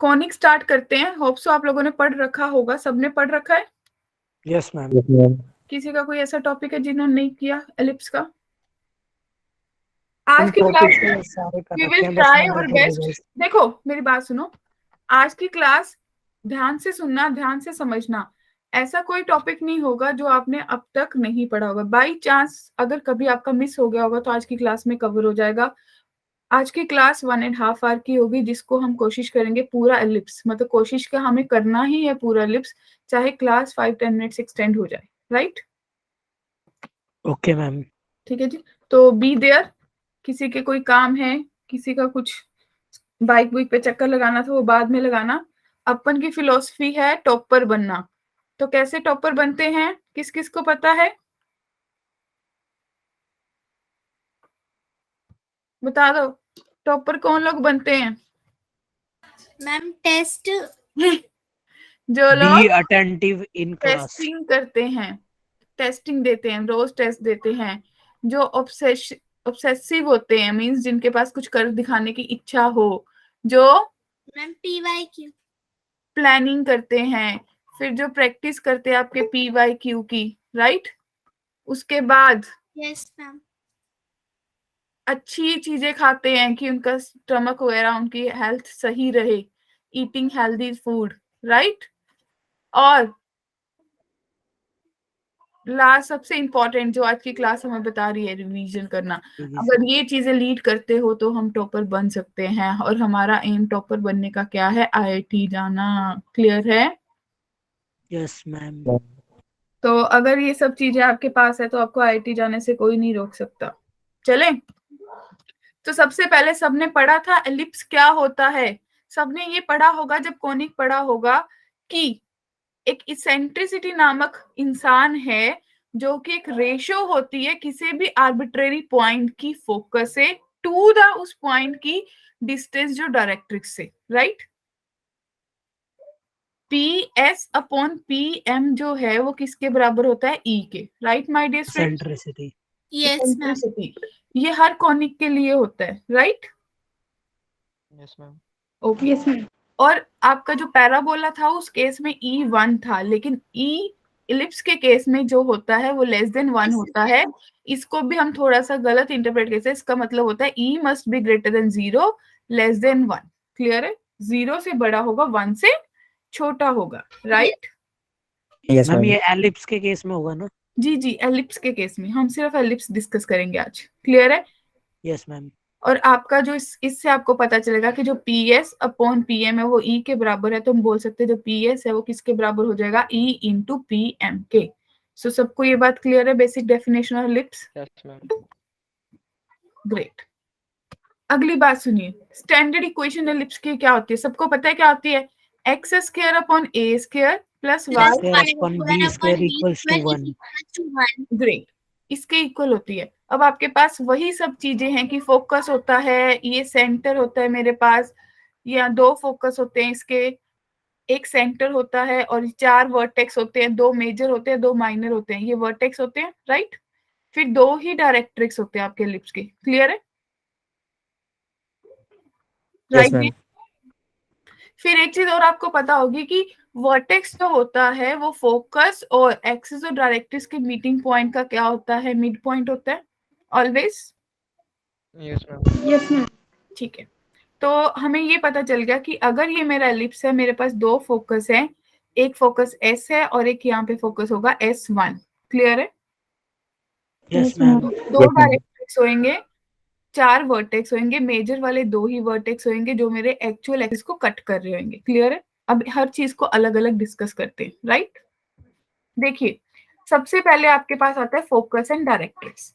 Conic start करते हैं। Hope so आप लोगों ने पढ़ रखा होगा, सबने पढ़ रखा है। Yes ma'am. किसी का कोई ऐसा टॉपिक है जिन्होंने नहीं किया एलिप्स का? आज हम की टॉपिक क्लास तो सारे कर वी रखे विल हैं, बस ट्राई मैंने अवर तो बेस्ट। रिवाइज। देखो मेरी बात सुनो, आज की क्लास ध्यान से सुनना, ध्यान से समझना। ऐसा कोई टॉपिक नहीं होगा जो आपने अब तक नहीं पढ़ा होगा। बाई चांस अगर कभी आपका मिस हो गया होगा तो आज की क्लास में कवर हो जाएगा। आज की क्लास 1.5 आवर की होगी, जिसको हम कोशिश करेंगे पूरा एलिप्स, मतलब कोशिश का हमें करना ही है पूरा एलिप्स, चाहे क्लास 5-10 मिनट्स एक्सटेंड हो जाए। राइट? Okay ma'am. ठीक है जी। तो बी देयर। किसी के कोई काम है, किसी का कुछ बाइक बुइक पे चक्कर लगाना था वो बाद में लगाना। अपन की फिलॉसफी है टॉपर बनना। तो कैसे टॉपर बनते हैं, किस किस को पता है? बता दो, टॉपर कौन लोग बनते हैं? Ma'am test. जो बी लोग अटेंटिव इन क्लास। टेस्टिंग करते हैं, टेस्टिंग देते हैं, रोज टेस्ट देते हैं। जो ऑब्सेसिव होते हैं, मींस जिनके पास कुछ कर दिखाने की इच्छा हो। जो मैम PYQ। प्लानिंग करते हैं, फिर जो प्रैक्टिस करते हैं आपके PYQ की। राइट? उसके बाद यस मैम। अच्छी चीजें खाते हैं कि उनका स्टमक वगैरह, उनकी हेल्थ सही रहे, ईटिंग हेल्दी फूड। राइट? और लास्ट सबसे इंपॉर्टेंट जो आज की क्लास हमें बता रही है, रिवीजन करना। अगर ये चीजें लीड करते हो तो हम टॉपर बन सकते हैं, और हमारा एम टॉपर बनने का क्या है? IIT जाना। क्लियर है? Yes ma'am. तो अगर ये सब चीजें आपके पास है तो आपको IIT जाने से कोई नहीं रोक सकता। चले? तो सबसे पहले सबने पढ़ा था एलिप्स क्या होता है। सबने ये पढ़ा होगा जब कोनिक पढ़ा होगा कि एक इसेंट्रिसिटी नामक इंसान है, जो कि एक रेशियो होती है किसी भी आर्बिट्रेरी पॉइंट की फोकस से टू द उस पॉइंट की डिस्टेंस जो डायरेक्ट्रिक्स से। राइट? PS/PM जो है वो किसके बराबर होता है? E के। Right my dear friends? Eccentricity. Yes ma'am. Eccentricity ये हर कॉनिक के लिए होता है। Right? Yes ma'am. Okay. Yes ma'am. और आपका जो पैराबोला था उस केस में E1 था, लेकिन E इलिप्स के केस में जो होता है वो <1 होता है। इसको भी हम थोड़ा सा गलत इंटरप्रेट करते हैं। इसका मतलब होता है E must be greater than 0, <1। Clear है? 0 से बड़ा होगा, 1 से छोटा होगा। राइट? Yes ma'am. ये एलिप्स के केस में होगा ना? जी जी, एलिप्स के केस में हम सिर्फ एलिप्स डिस्कस करेंगे आज। क्लियर है? Yes ma'am. और आपका जो इससे आपको पता चलेगा कि जो PS/PM है वो E के बराबर है, तो हम बोल सकते हैं जो PS है वो किसके बराबर हो जाएगा? E/PM के। सो सबको ये बात क्लियर है, basic definition of ellipse? Yes ma'am. Great. अगली बात सुनिए, स्टैंडर्ड इक्वेशन एलिप्स की क्या होती है? सबको पता है क्या होती है? x² + A² + plus y। B² equals to 1। Great. इसके इक्वल होती है। अब आपके पास वही सब चीजें हैं कि फोकस होता है, ये सेंटर होता है मेरे पास, या दो फोकस होते हैं इसके, एक सेंटर होता है और 4 वर्टेक्स होते हैं, 2 मेजर होते हैं, 2 माइनर होते हैं, ये वर्टेक्स होते हैं। राइट? फिर 2 ही डायरेक्ट्रिक्स होते हैं आपके एलिप्स के। क्लियर है? Yes right? मैम। फिर एक चीज और आपको पता होगी कि वर्टेक्स जो होता है वो फोकस और एक्सिस और डायरेक्ट्रिक्स के मीटिंग पॉइंट का क्या होता है? मिड पॉइंट होता है always. Yes ma'am. Yes ma'am. ठीक है। तो हमें ये पता चल गया कि अगर ये मेरा एलिप्स है, मेरे पास दो फोकस है, एक फोकस S है और एक यहाँ पे फोकस होगा S1। क्लियर है? Yes ma'am. दो डायरेक्ट्रिक्स होंगे, 4 वर्टेक्स होंगे, मेजर वाले 2 ही वर्टेक्स होंगे जो मेरे एक्चुअल एक्सिस को कट कर रहे होंगे। क्लियर है? अब हर चीज को अलग अलग डिस्कस करते हैं। राइट? देखिए, सबसे पहले आपके पास आता है फोकस एंड डायरेक्ट्रिक्स।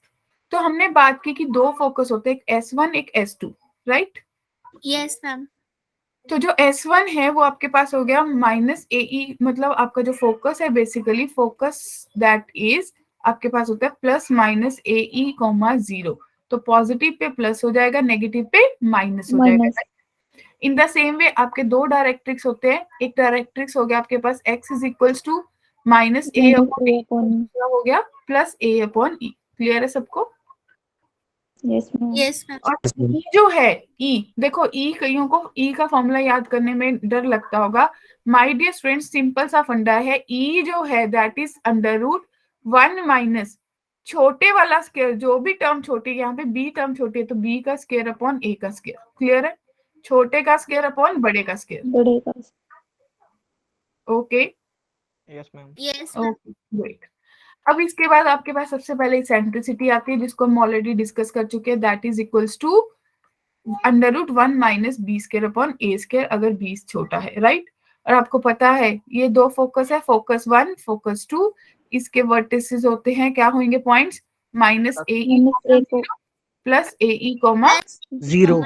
तो हमने बात की कि दो फोकस होते हैं, एक S1 एक S2। राइट? Yes ma'am. तो जो S1 है वो आपके पास हो गया -AE, मतलब आपका जो फोकस है बेसिकली फोकस दैट इज आपके पास होता है +-AE, 0। तो पॉजिटिव पे प्लस हो जाएगा, नेगेटिव पे माइनस हो जाएगा। इन द सेम वे आपके दो डायरेक्ट्रिक्स होते हैं, एक डायरेक्ट्रिक्स हो गया आपके पास x is equals to -A/E, हो गया +A/E। क्लियर है सबको? Yes, ma'am. Yes, ma'am. और ई जो है ई, देखो ई, कईयों को ई का फॉर्मूला याद करने में डर लगता होगा। माय डियर स्टूडेंट, सिंपल सा फंडा है, ई जो है that is under root 1 minus छोटे वाला स्क्वायर, जो भी टर्म छोटी है, यहाँ पे बी टर्म छोटी है तो बी का स्क्वायर अपॉन ए का स्क्वायर। क्लियर है? छोटे का स्क्वायर अपॉन बड़े का स्क्वायर। बड़े का। Okay Yes, ma'am. Yes, ma'am. Okay great. अब इसके बाद आपके पास सबसे पहले इसेंट्रिसिटी आती है जिसको हम ऑलरेडी डिस्कस कर चुके हैं, that is equals to under root 1 minus B square upon A square, अगर बी छोटा है, राइट। और आपको पता है ये दो फोकस है, फोकस 1 फोकस 2, इसके वर्टिसेस होते हैं, क्या होंगे points, minus A E minus A को plus A E comma, Plus Zero. Zero.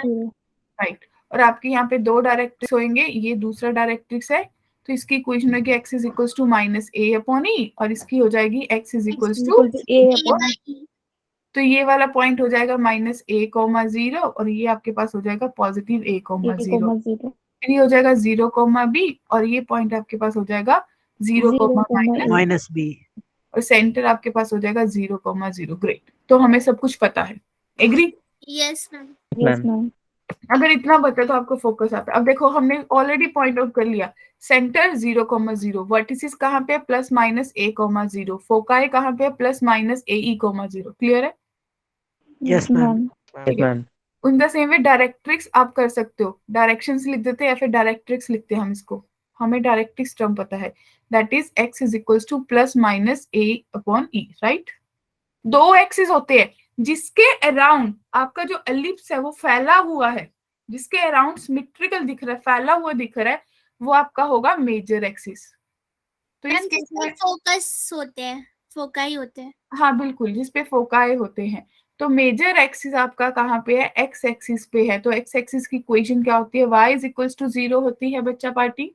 Right. और आपके यहाँ पे दो डायरेक्ट्रिक्स होंगे, ये दूसरा डायरेक्ट्रिक्स है तो इसकी इक्वेशन होगी x is equals to minus A upon E, और इसकी हो जाएगी x is equals to, equal to A A upon by E. तो ये वाला पॉइंट हो जाएगा माइनस ए कॉमा जीरो, और ये आपके पास हो जाएगा पॉजिटिव ए कॉमा ए जीरो, कोमा जीरो। फिर ये हो जाएगा 0 कॉमा बी, और ये पॉइंट आपके पास हो जाएगा 0 0 comma comma minus, Minus B. और सेंटर आपके पास हो जाएगा 0 कॉमा 0। ग्रेट, तो हमें सब कुछ पता है, agree? Yes, ma'am. Yes ma'am. अगर इतना बता तो आपको फोकस आता है। अब देखो हमने ऑलरेडी पॉइंट आउट कर लिया, सेंटर 0 कॉमा 0, वर्टिसेस कहाँ पे, प्लस माइनस ए कॉमा 0, फोकाई कहाँ पे, plus minus A E comma 0। Clear है? Yes, ma'am. Yes, ma'am. उन द सेम वे डायरेक्ट्रिक्स आप कर सकते हो, डायरेक्शंस लिख देते हैं या फिर डायरेक्ट्रिक्स लिखते हैं हम इसको, हमें डायरेक्ट्रिक्स टर्म पता है, that is x is equals to plus minus a upon E, right. दो एक्सिस होते हैं जिसके अराउंड आपका जो एलिप्स है वो फैला हुआ है, जिसके अराउंड सिमेट्रिकल दिख रहा है, फैला हुआ दिख रहा है, वो आपका होगा मेजर एक्सिस। तो इस Ma'am, केस में focus होते हैं, फोकाई होते हैं. हाँ बिल्कुल, जिसपे फोकाई होते हैं, तो मेजर एक्सिस आपका कहाँ पे है, एक्स एक्सिस पे है, तो एक्स एक्सिस की इक्वेशन क्या होती है, y इज इक्वल्स टू 0 होती है बच्चा पार्टी।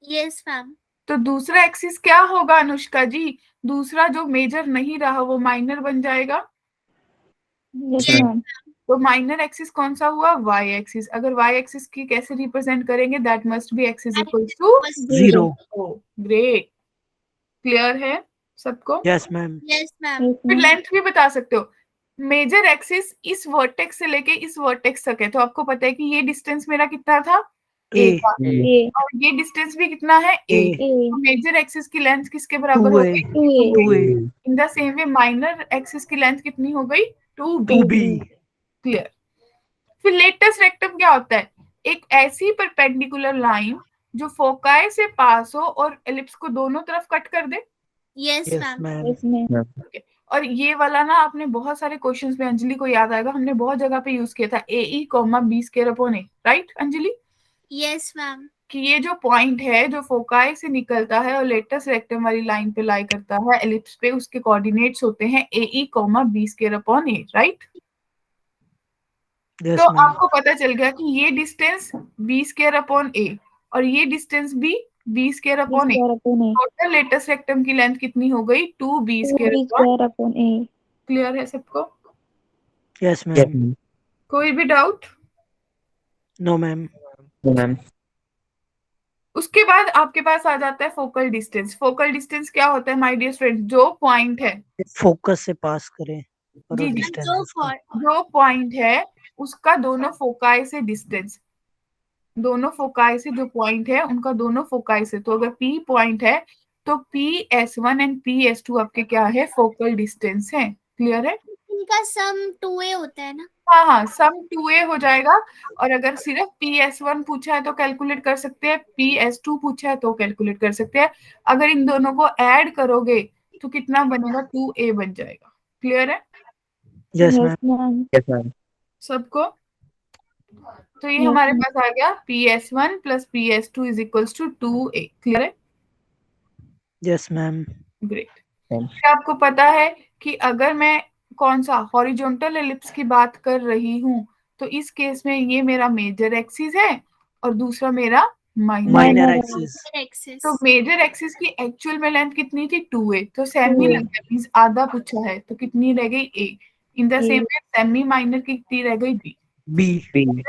Yes, ma'am. तो दूसरा एक्सिस क्या होगा अनुष्का जी, दूसरा जो मेजर नहीं रहा वो माइनर बन जाएगा, यस मैम। तो माइनर एक्सिस कौन सा हुआ, y एक्सिस। अगर y एक्सिस की कैसे रिप्रेजेंट करेंगे, that must be x is equals to Zero. Great. Clear है सबको? Yes, ma'am. Yes, ma'am. Yes फिर मैम। लेंथ भी बता सकते हो, मेजर एक्सिस इस वर्टेक्स से लेके इस वर्टेक्स तक है, तो आपको पता है कि ये डिस्टेंस मेरा कितना था, A. था, ए और ये डिस्टेंस भी कितना है, a। A. ए तो मेजर एक्सिस की लेंथ किसके बराबर 2A. हो गई, 2a 2A. In the same way minor axis की लेंथ कितनी हो गई, 2b। 2B. क्लियर। फिर लेटेस्ट रेक्टम क्या होता है, एक ऐसी परपेंडिकुलर लाइन जो फोकाई से पास हो और एलिप्स को दोनों तरफ कट कर दे। Yes, Yes, ma'am. ma'am. Yes ma'am. और ये वाला ना आपने बहुत सारे क्वेश्चंस में, अंजलि को याद आएगा, हमने बहुत जगह पे यूज किया था, ए E comma B square upon A, right Anjali, Yes, ma'am. कि ये जो पॉइंट है जो फोकाई से निकलता है और लेटेस्ट रेक्टम वाली लाइन पे लाई करता है एलिप्स पे, उसके कोऑर्डिनेट्स होते हैं A E comma B square upon A, right. Yes, तो ma'am. आपको पता चल गया कि ये distance B square upon A और ये डिस्टेंस भी B square upon A, square upon A total latus rectum की लेंथ कितनी हो गई, 2b 2b square upon. Square upon A. Clear है सबको? Yes, ma'am. कोई भी डाउट? No, ma'am. उसके बाद आपके पास आ जाता है फोकल डिस्टेंस। फोकल डिस्टेंस क्या होता है माय डियर फ्रेंड, जो पॉइंट है, Focus से पास करें और जी जी, distance So उसका. for जो पॉइंट है उसका दोनों फोकाई से डिस्टेंस, दोनों फोकाई से जो पॉइंट है उनका दोनों फोकाई से, तो अगर P पॉइंट है तो PS1 एंड PS2 आपके क्या है, फोकल डिस्टेंस है। क्लियर है? इनका सम 2a होता है ना. हाँ हाँ, सम 2a हो जाएगा, और अगर सिर्फ PS1 पूछा है तो कैलकुलेट कर सकते हैं, PS2 पूछा है तो कैलकुलेट कर सकते हैं। अगर इन दोनों को ऐड करोगे तो कितना बनेगा, 2a बन जाएगा। क्लियर है Yes, यस ma'am. मैम। सबको? तो ये Yes, हमारे ma'am. पास आ गया PS1 plus PS2 is equals to 2a। Clear है? Yes, ma'am. ग्रेट। क्या आपको पता है कि अगर मैं कौन सा हॉरिजॉन्टल एलिप्स की बात कर रही हूँ तो इस केस में ये मेरा मेजर एक्सिस है और दूसरा मेरा minor. Minor Minor axis. Axis. तो मेजर एक्सिस की एक्चुअल में लेंथ कितनी थी, 2a, तो सेमी 2a. मींस आधा पूछा है तो कितनी रह गई, a। In the same way semi minor की कितनी रह गई, b। B.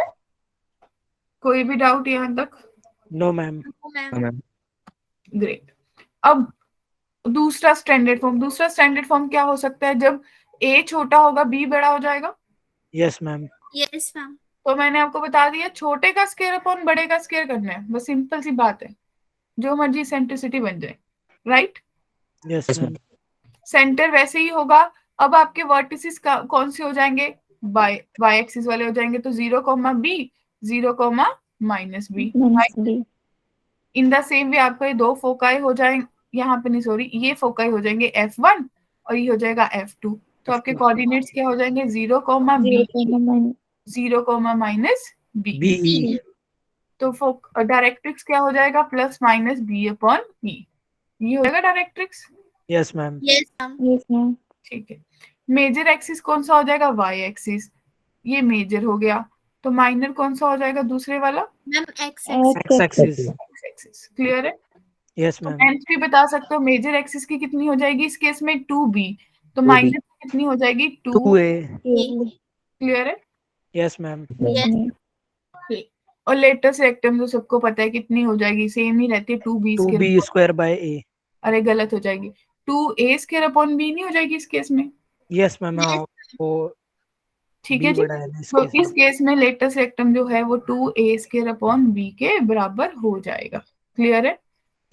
कोई भी डाउट यहाँ तक? No, ma'am. No, ma'am. Great. अब दूसरा स्टैंडर्ड फॉर्म क्या हो सकता है, जब a छोटा होगा b बड़ा हो जाएगा, Yes, ma'am. Yes, ma'am. तो मैंने आपको बता दिया छोटे का स्क्वायर अपॉन बड़े का स्क्वायर करना है, बस सिंपल सी बात है, जो मर्जी सेंट्रिसिटी बन जाए, right. Yes, Yes, ma'am. Centre वैसे ही होगा। अब आपके वर्टिसेस कौन से हो जाएंगे, वाई एक्सिस वाले हो जाएंगे, तो 0,b 0,-b। minus b. In the same वे आपको ये दो फोकाई हो जाएंगे, यहाँ पे नहीं सॉरी, ये फोकाई हो जाएंगे F1 और ये हो जाएगा F2। तो आपके कोऑर्डिनेट्स क्या हो जाएंगे 0,b 0,-b। B. तो डायरेक्ट्रिक्स क्या हो जाएगा +-b/e, ये हो जाएगा directrix. Yes, ma'am. Yes, ma'am. Yes, ma'am. ठीक है। मेजर एक्सिस कौन सा हो जाएगा, वाई एक्सिस, ये मेजर हो गया। तो माइनर कौन सा हो जाएगा दूसरे वाला, Ma'am, X X axis. Axis. Clear है। Yes, तो ma'am. लेंथ भी बता सकते हो, मेजर एक्सिस की कितनी हो जाएगी इस केस में 2b, तो माइनर की कितनी हो जाएगी 2। 2A. क्लियर है। Yes, ma'am. Yes. और लेटेस्ट रेक्टम तो सबको पता है कितनी हो जाएगी, सेम ही रहती है 2b 2B square by A. अरे गलत हो जाएगी, 2a² नहीं हो जाएगी इस केस में। Yes, ma'am. वो ठीक B है जी। बड़ा है ना इस तो केस में. इस केस में लेटेस्ट रेक्टम जो है वो 2a² के बराबर हो जाएगा। क्लियर है।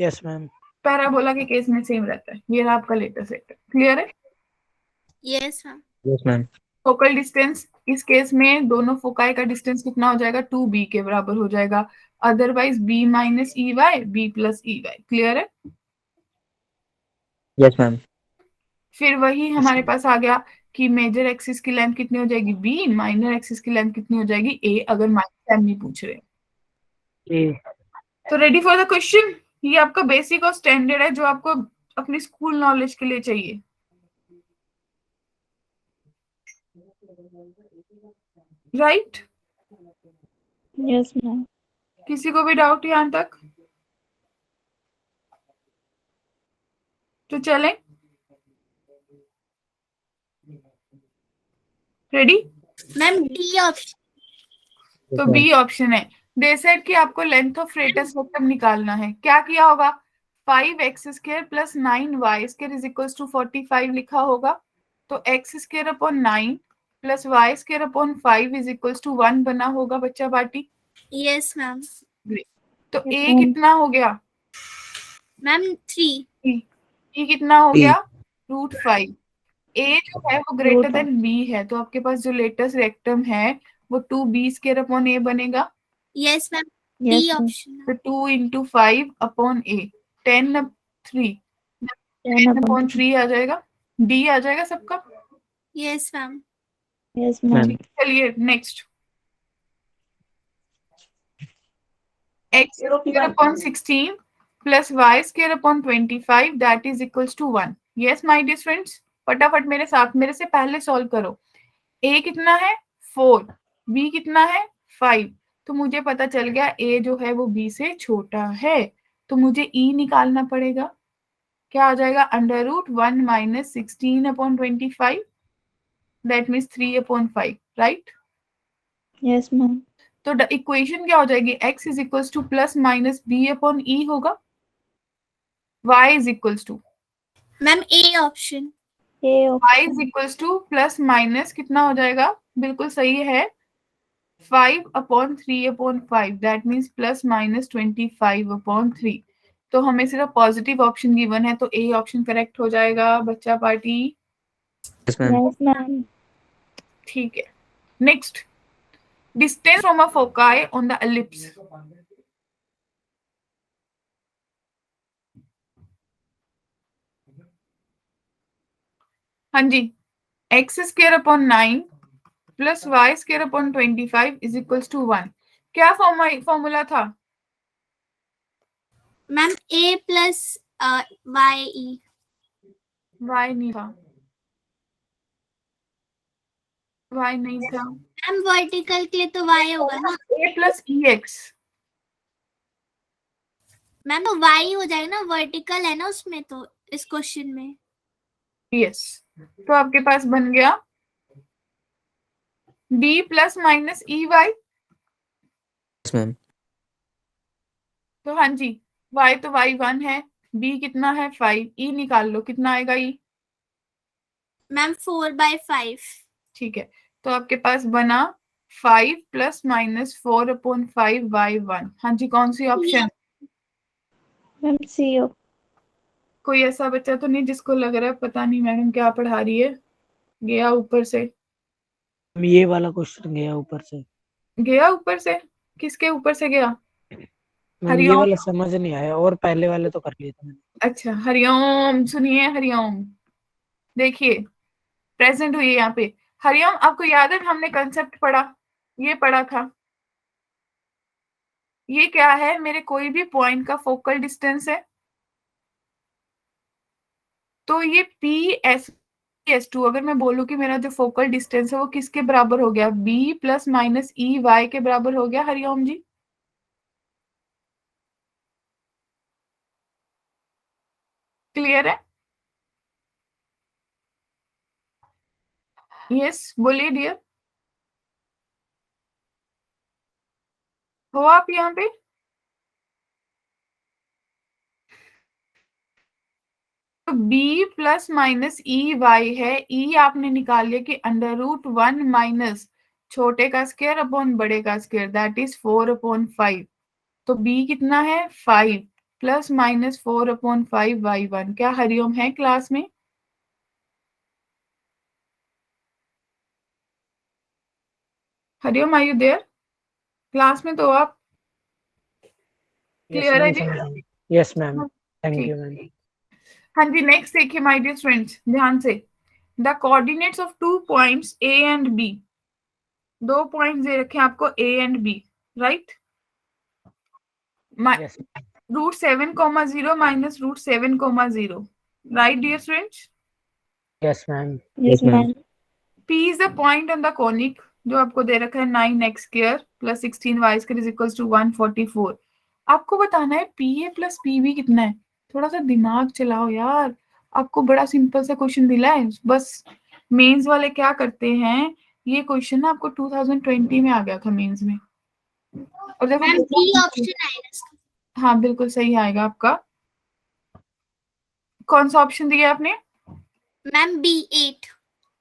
Yes, ma'am. पैराबोला के केस में सेम रहता है। ये रहा आपका लेटेस्ट रेक्टम। क्लियर है। Yes, ma'am. Yes, ma'am. Focal distance इस केस में दोनों फोकाई का डिस्टेंस कितना हो जाएगा 2b के बराबर हो जाएगा, otherwise b - ey b + ey। Clear है। Yes, ma'am. फिर वही हमारे पास आ गया कि मेजर एक्सिस की लेंथ कितनी हो जाएगी b, माइनर एक्सिस की लेंथ कितनी हो जाएगी a, अगर माइनस m नहीं पूछ रहे। A. तो रेडी फॉर द क्वेश्चन। ये आपका बेसिक और स्टैंडर्ड है जो आपको अपनी स्कूल नॉलेज के लिए चाहिए। राइट। Yes, ma'am. किसी को भी डाउट यहाँ तक? तो चलें, रेडी। Ma'am, D option. तो बी ऑप्शन है। दे सेड कि आपको लेंथ ऑफ रेटस रेक्टम निकालना है। क्या किया होगा, 5x² + 9y² = 45 लिखा होगा। तो x²/9 + y²/5 = 1 बना होगा बच्चा पार्टी। Yes, ma'am. तो Yes, a ma'am. कितना हो गया, Ma'am, 3. e कितना हो B. गया √5। a जो है वो ग्रेटर √5. देन b है, तो आपके पास जो लेटेस्ट रेक्टम है वो 2b² a बनेगा। Yes, ma'am. Yes, D ma'am. option. तो 2 × 5/a 10/3 10/3 आ जाएगा। डी आ जाएगा सबका। Yes, ma'am. Yes, ma'am. चलिए next, x² / 16 + y² / 25 that is equals to 1। Yes my dear friends, फटाफट मेरे साथ, मेरे से पहले सॉल्व करो। a कितना है 4, b कितना है 5, तो मुझे पता चल गया a जो है वो b से छोटा है, तो मुझे e निकालना पड़ेगा। क्या आ जाएगा, √1 - 16/25 that means 3/5, right. Yes, ma'am. तो इक्वेशन क्या हो जाएगी, x = +-b/e होगा, y = Ma'am, A option. A y option. = कितना हो जाएगा, बिल्कुल सही है 5/3/5 दैट मीन्स +-25/3। तो हमें सिर्फ पॉजिटिव ऑप्शन गिवन है, तो ए ऑप्शन करेक्ट हो जाएगा बच्चा party. Yes, ma'am. Yes, ma'am. ठीक है। Next, distance from a foci on the ellipse. हाँ जी, x²/9 + y²/25 = 1। क्या फॉर्मूला था, Ma'am, A plus YE. y नहीं था, y नहीं था, Ma'am, vertical के लिए तो Y होगा ना. a + ex। मैम तो Y हो जाएगा ना, वर्टिकल है ना उसमें, तो इस क्वेश्चन में। यस, तो आपके पास बन गया b ± ey। Yes, ma'am. तो हाँ जी, y तो y1 है, b कितना है 5, e निकाल लो, कितना आएगा e। मैम 4/5। ठीक है, तो आपके पास बना 5 प्लस माइनस 4/5y1। हाँ जी, कौन सी ऑप्शन? Ma'am CO। कोई ऐसा बच्चा तो नहीं जिसको लग रहा है पता नहीं मैडम क्या पढ़ा रही है, गया ऊपर से? ये वाला क्वेश्चन गया ऊपर से। गया ऊपर से? किसके ऊपर से गया? मैम ये हरिओम। वाला समझ नहीं आया, और पहले वाले तो कर लिए थे मैंने। अच्छा, हरिओम सुनिए, हरिओम देखिए, प्रेजेंट हुई है यहाँ पे। हरिओम, आपको याद है हमने कंसेप्ट पढ़ा, ये पढ़ा था, ये क्या है? मेरे कोई भी पॉइंट का फोकल डिस्टेंस है, तो ये PS2 अगर मैं बोलूं कि मेरा जो फोकल डिस्टेंस है वो किसके बराबर हो गया? B प्लस माइनस EY के बराबर हो गया। हरिओम जी, क्लियर है? यस, बोलिए डियर। हो आप यहाँ पे? तो B प्लस माइनस EY है, E आपने निकाल लिया कि √1 माइनस छोटे का स्क्वायर अपॉन बड़े का स्क्वायर, दैट इज 4/5। तो B कितना है? 5 प्लस माइनस 4/5y1। क्या हरिओम है क्लास में? Hariom, are you there? Class में तो आप यस क्लियर है मैम, जी? समझ। यस मैम, हाँ, थैंक ठीक। You ma'am. हाँ जी, नेक्स्ट देखिए माय डियर फ्रेंड्स, ध्यान से। The coordinates of 2 points A and B, दो पॉइंट्स दे रखे हैं आपको A and B, right? Yes √7,0 minus √7,0, right dear friends? Yes ma'am. Yes, Yes, ma'am. ma'am. P is the point on the conic, जो आपको दे रखा है 9x square plus 16y square is equals to 144। आपको बताना है PA प्लस PB कितना है। थोड़ा सा दिमाग चलाओ यार, आपको बड़ा सिंपल सा क्वेश्चन दिला है, बस मेंस वाले क्या करते हैं, ये क्वेश्चन ना आपको 2020 में आ गया था मेंस में, और देखो मैम बी पूरा- ऑप्शन आएगा इसका। हाँ बिल्कुल सही आएगा आपका। कौन सा ऑप्शन दिया आपने? Ma'am B8।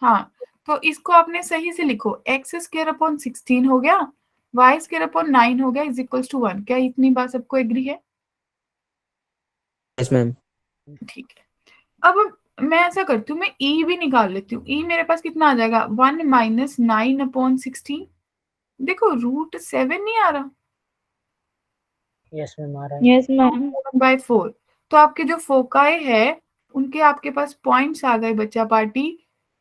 हाँ, तो इसको आपने सही से लिखो, एक्स स्क्वायर अपॉन 16 हो गया, वाई स्क्वायर अपॉन 9 हो गया इज इक्वल्स टू 1। क्या इतनी बात सबको एग्री है? Yes, ma'am. ठीक है। अब मैं ऐसा करती हूँ, मैं ई भी निकाल लेती हूँ। ई मेरे पास कितना आ जाएगा? 1 माइनस 9/16। देखो √7 नहीं आ रहा, यस मैम, आ रहा है। Yes, ma'am. 4/4। तो आपके जो फोकाई है उनके आपके पास पॉइंट्स आ गए बच्चा पार्टी।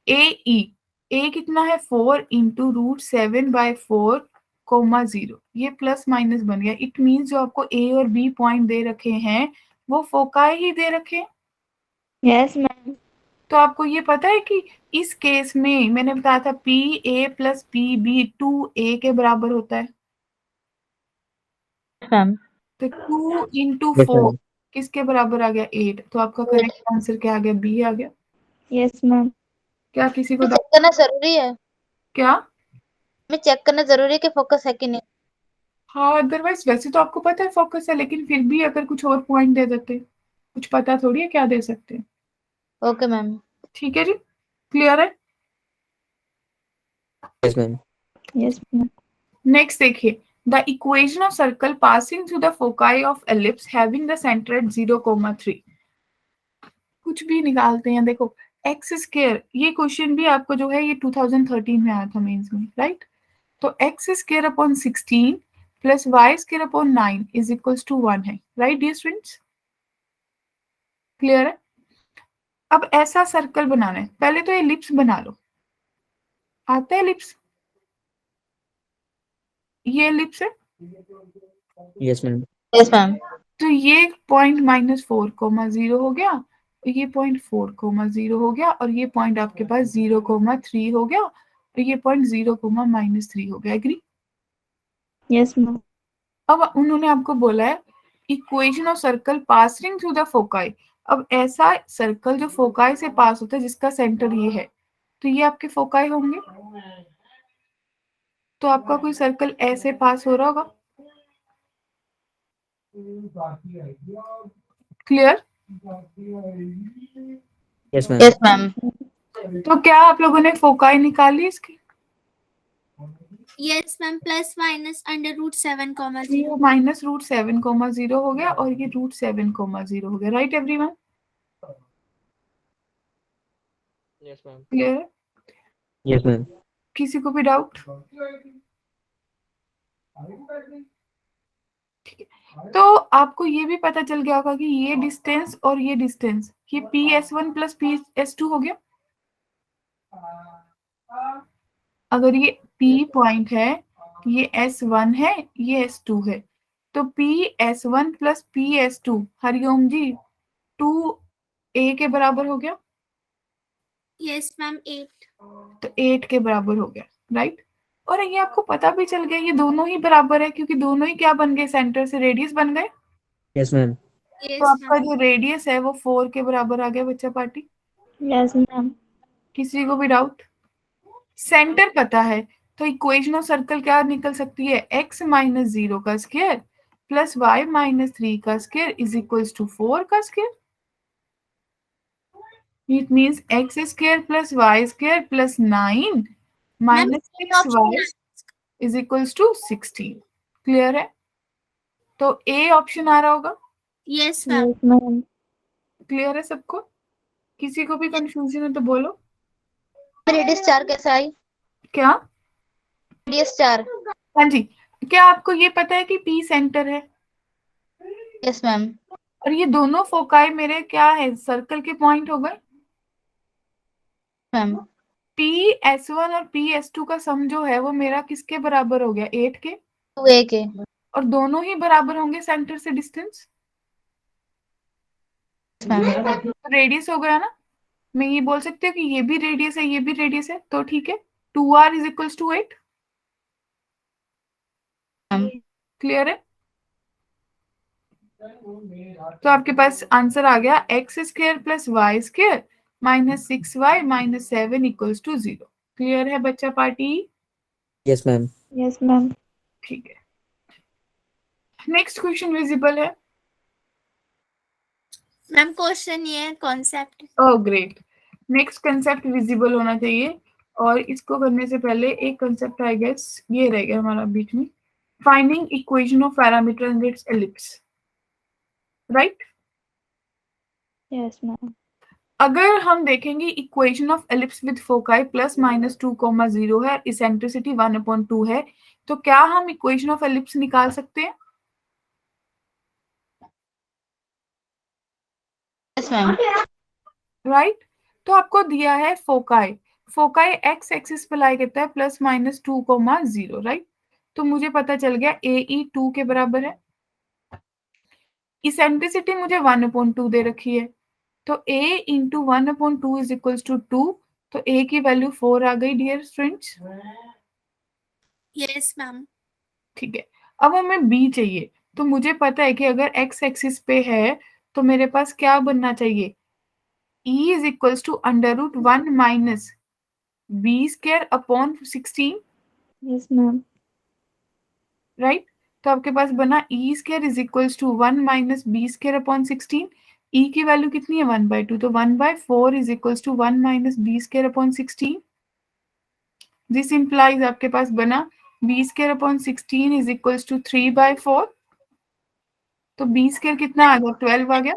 ए कितना है? 4 इंटू √7/4, 0। ये प्लस माइनस बन गया। इट मीन्स जो आपको ए और बी पॉइंट दे रखे हैं वो फोकाई ही दे रखे हैं। Yes, ma'am. तो आपको ये पता है कि इस केस में मैंने बताया था PA प्लस PB 2A के बराबर होता है। Ma'am. तो 2 इंटू Yes, 4 ma'am. किसके बराबर आ गया? 8। तो आपका करेक्ट आंसर क्या आ गया? बी आ गया। Yes, ma'am. क्या किसी को चेक करना जरूरी है। क्या? मैं चेक करना जरूरी है कि फोकस है कि नहीं। हाँ, अदरवाइज वैसे तो आपको पता है फोकस है, लेकिन फिर भी अगर कुछ और पॉइंट दे देते, कुछ पता थोड़ी है क्या दे सकते हैं। Okay ma'am. ठीक है जी, क्लियर है? Yes, ma'am. Yes, ma'am. Next देखिए, the equation of circle passing through the foci of ellipse having the centre at 0,3। कुछ भी निकालते हैं, देखो एक्स स्क्वायर, ये क्वेश्चन भी आपको जो है ये 2013 में आया था मेंस में, राइट? तो x square upon 16 plus y square upon 9 is equals to 1 है, राइट डियर स्टूडेंट्स? क्लियर है? अब ऐसा सर्कल बनाना है, पहले तो एलिप्स बना लो। आता है एलिप्स? ये एलिप्स है, Yes, ma'am. Yes ma'am. तो ये पॉइंट -4,0 हो गया, ये पॉइंट 4,0 हो गया, और ये पॉइंट आपके पास 0,3 हो गया, और ये पॉइंट 0,-3 हो गया। एग्री? Yes, ma'am. अब उन्होंने आपको बोला है equation of circle passing through the foci. अब ऐसा सर्कल जो फोकाई से पास होता है जिसका सेंटर ये है, तो ये आपके फोकाई होंगे। तो आपका कोई सर्कल ऐसे पास हो रहा होगा, clear? Yes, ma'am. Yes ma'am. तो क्या आप लोगों ने फोकाई निकाली इसकी? Yes ma'am, plus minus under root 7 comma ये 0। माइनस रूट 7,0 हो गया और ये रूट 7,0 हो गया, right everyone? Yes ma'am. Clear है? Yes, ma'am. किसी को भी डाउट? ठीक है, तो आपको ये भी पता चल गया होगा कि ये डिस्टेंस और ये डिस्टेंस, ये PS1 प्लस PS2 हो गया। अगर ये P पॉइंट है, ये S1 है, ये S2 है, तो PS1 प्लस PS2, हरिओम जी, 2A के बराबर हो गया। Yes ma'am, 8। तो 8 के बराबर हो गया, राइट? और ये आपको पता भी चल गया ये दोनों ही बराबर है, क्योंकि दोनों ही क्या बन गए, सेंटर से रेडियस बन गए। Yes, ma'am. तो यस आपका मैम। जो रेडियस है वो 4 के बराबर आ गया बच्चा पार्टी। Yes, ma'am. किसी को भी डाउट? सेंटर पता है तो इक्वेशन ऑफ सर्कल क्या निकल सकती है, x माइनस 0 का स्क्वायर प्लस y माइनस 3 का स्क्वायर इज इक्वल्स टू 4 का square. It means x square plus y square plus 9 minus 6y is equals to 16। Clear है? तो ए ऑप्शन आ रहा होगा। Yes ma'am. Yes, ma'am. Clear है सबको? किसी को भी कंफ्यूजन है तो बोलो। रेडियस 4 कैसे आई? क्या? रेडियस 4। हाँ जी, क्या आपको ये पता है कि P सेंटर है यस मैम। और ये दोनों फोकाई मेरे क्या है, सर्कल के पॉइंट हो गए। मैम। PS1 और PS2 का सम जो है वो मेरा किसके बराबर हो गया, 8 के, 2A के। और दोनों ही बराबर होंगे सेंटर से डिस्टेंस। मैम। रेडियस हो गया ना, मैं ये बोल सकती हूँ कि ये भी रेडियस है, ये भी रेडियस है, तो ठीक है, 2R is equals to 8। Clear है? तो आपके पास आंसर आ गया x square plus y square minus 6y minus 7 equals to 0। Clear है बच्चा party? Yes, ma'am. Yes, ma'am. ठीक है, नेक्स्ट क्वेश्चन विजिबल है? मैम क्वेश्चन ये है concept. Oh great, next concept visible होना चाहिए। और इसको करने से पहले एक कंसेप्ट आई गेस ये रहेगा हमारा बीच में, finding equation of parameter and it's ellipse, right? Yes, ma'am. अगर हम देखेंगे equation of ellipse with foci plus minus 2,0 है, इसेंट्रिसिटी 1/2 है, तो क्या हम इक्वेशन ऑफ एलिप्स निकाल सकते हैं? Yes ma'am. राइट? तो आपको दिया है फोकाई, फोकाई एक्स एक्सिस पे लाई करता है प्लस माइनस 2,0, राइट? तो मुझे पता चल गया AE 2 के बराबर है, इसेंट्रिसिटी मुझे 1/2 दे रखी है, तो A into 1/2 is equals to 2, तो A की वैल्यू 4 आ गई डियर स्टूडेंट्स। Yes ma'am. ठीक है, अब हमें B चाहिए, तो मुझे पता है कि अगर x एक्सिस पे है तो मेरे पास क्या बनना चाहिए, E is equals to under root 1 minus B square upon 16, Yes, ma'am. Right? तो आपके पास बना E square is equals to 1 minus B square upon 16। E की वैल्यू कितनी है 1/2, तो 1/4 is equals to 1 minus B square upon 16। This implies आपके पास बना B square upon 16 is equals to 3/4, तो B स्क्वायर कितना आ गया, 12 आ गया।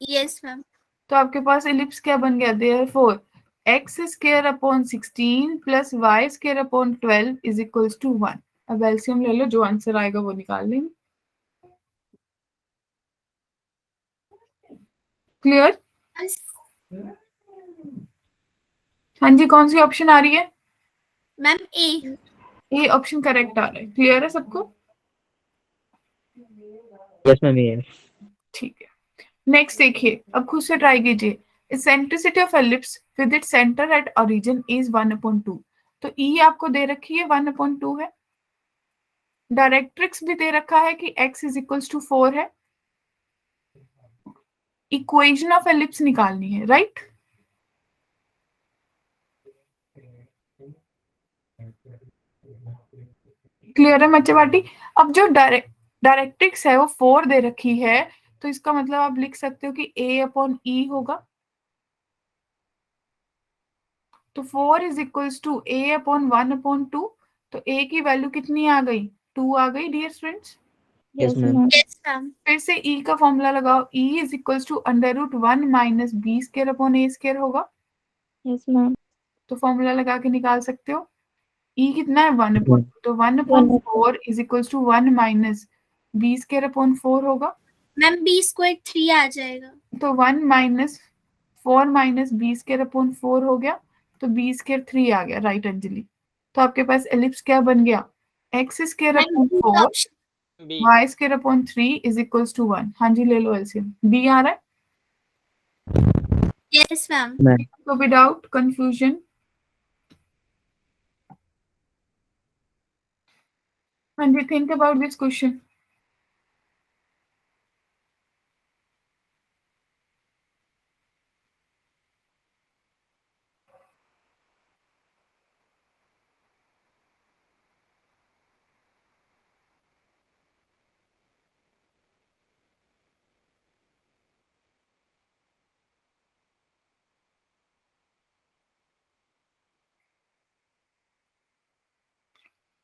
Yes ma'am. तो आपके पास एलिप्स क्या बन गया, therefore x square upon 16 plus y square upon 12 is equals to 1। अब एलसीएम ले लो, जो आंसर आएगा वो निकाल लेंगे। क्लियर? हाँ जी, कौन सी ऑप्शन आ रही है? मैम ए। ये ऑप्शन करेक्ट आ रहा है। क्लियर है सबको? Yes, ma'am. Yes. ठीक है, नेक्स्ट देखिए, अब खुद से ट्राई कीजिए। Eccentricity of ellipse with its centre at origin is 1/2, तो E आपको दे रखी है 1/2 है, डायरेक्ट्रिक्स भी दे रखा है कि x इज इक्वल्स टू 4 है, इक्वेशन ऑफ एलिप्स निकालनी है, राइट? क्लियर है बच्चे पार्टी? अब जो डायरेक्ट्रिक्स है वो 4 दे रखी है, तो इसका मतलब आप लिख सकते हो कि A/E होगा, तो 4 is equals to a upon 1/2, तो a की वैल्यू कितनी आ गई, 2 आ गई dear students. Yes, Yes, ma'am. ma'am. Yes, ma'am. फिर से e का फॉर्मूला लगाओ, e is equals to √1 minus B square upon a square होगा, Yes, ma'am. तो फॉर्मूला लगा के निकाल सकते हो। e कितना है 1/2, तो 1/4 is equals to 1 minus B square upon 4 होगा, मैम b स्क्वायर 3 आ जाएगा। तो 1 minus 4 minus B square upon 4 हो गया, तो बी स्क्वायर 3 आ गया, राइट अंजलि। तो आपके पास एलिप्स क्या बन गया, x square ma'am upon B 4 B. Y square upon 3 is equals to 1। हाँ जी, ले लो एलसीएम, बी आ रहा है। Yes, ma'am. Ma'am. तो विदाउट कंफ्यूजन, हाँ जी, थिंक अबाउट दिस क्वेश्चन।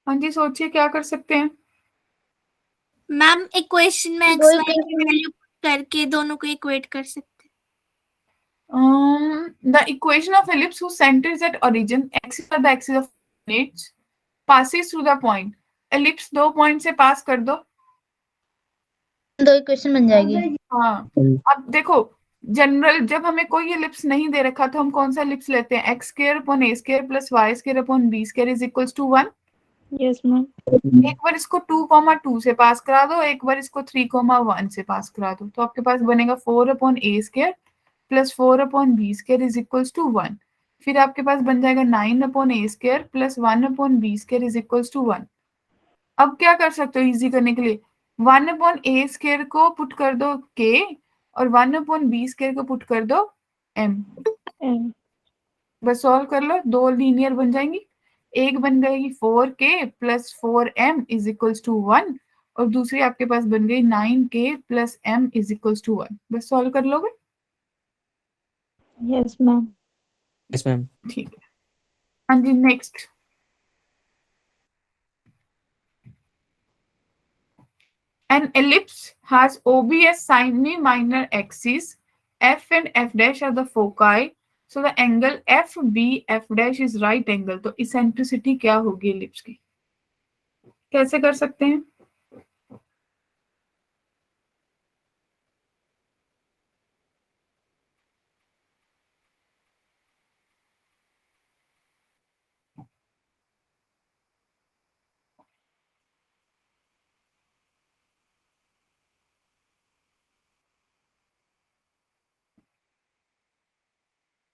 हाँ जी, सोचिए क्या कर सकते हैं। मैम इक्वेशन में x y की वैल्यू करके दोनों को इक्वेट कर सकते हैं। The equation of ellipse whose center is at origin, x is the axis of coordinates, passes through the point. Ellipse 2 point से पास कर दो। 2 इक्वेशन बन जाएगी। हाँ, अब देखो, जनरल जब हमें कोई एलिप्स नहीं दे रखा तो हम कौन सा एलिप्स लेते हैं, x square upon A square plus y square upon B square is equals to 1। Yes, ma'am. एक बार इसको 2,2 से पास करा दो, एक बार इसको 3,1 से पास करा दो, तो आपके पास बनेगा 4 upon A square plus 4 upon B square is equals to 1। फिर आपके पास बन जाएगा 9 upon A square plus 1 upon B square is equals to 1। अब क्या कर सकते हो इजी करने के लिए, 1 अपॉन ए स्क्वायर को पुट कर दो के और 1 अपॉन बी स्क्वायर को पुट कर दो एम। M. बस सॉल्व कर लो, 2 लीनियर बन जाएंगी, एक बन जाएगी 4k plus 4m is equals to 1 और दूसरी आपके पास बन गई 9k plus m is equals to 1। बस सॉल्व कर लोगे। Yes, ma'am. Yes, ma'am. ठीक है, हाँ जी, next. An ellipse has OB as semi-minor axis. F and F dash are the foci. So the angle FB F dash is right angle. तो eccentricity क्या होगी एलिप्स की, कैसे कर सकते हैं।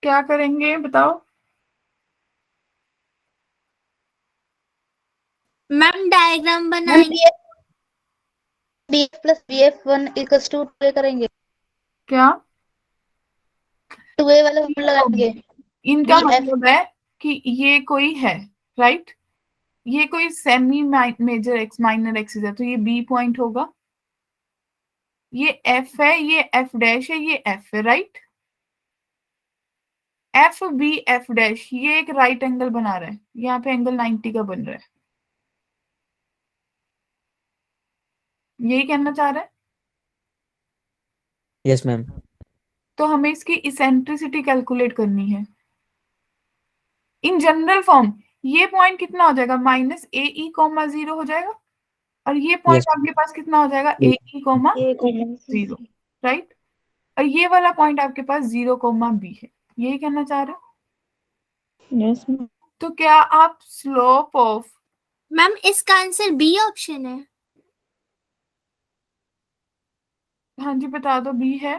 क्या करेंगे बताओ। मैम डायग्राम बनाएंगे। BF plus BF1 equals to 2A करेंगे। क्या 2A वाला फॉर्मूला लगाएंगे। इनका BF मतलब है कि ये कोई है, राइट, ये कोई semi major x minor axis है, तो ये बी पॉइंट होगा, ये एफ है, ये एफ डैश है, ये एफ है, right. F b f dash ये एक राइट एंगल बना रहा है, यहाँ पे एंगल 90 का बन रहा है, यही कहना चाह रहा है। Yes, ma'am. तो हमें इसकी इसेंट्रिसिटी कैलकुलेट करनी है। इन जनरल फॉर्म ये पॉइंट कितना हो जाएगा, माइनस ए ई कॉमा 0 हो जाएगा और ये पॉइंट Yes. आपके पास कितना हो जाएगा, ए ई कॉमा A, 0, राइट। और ये वाला पॉइंट आपके पास 0 कॉमा बी है, यही कहना चाह रहे हो। Yes, ma'am. तो क्या आप स्लोप ऑफ, मैम इसका आंसर बी ऑप्शन है। हाँ जी बता दो, बी है।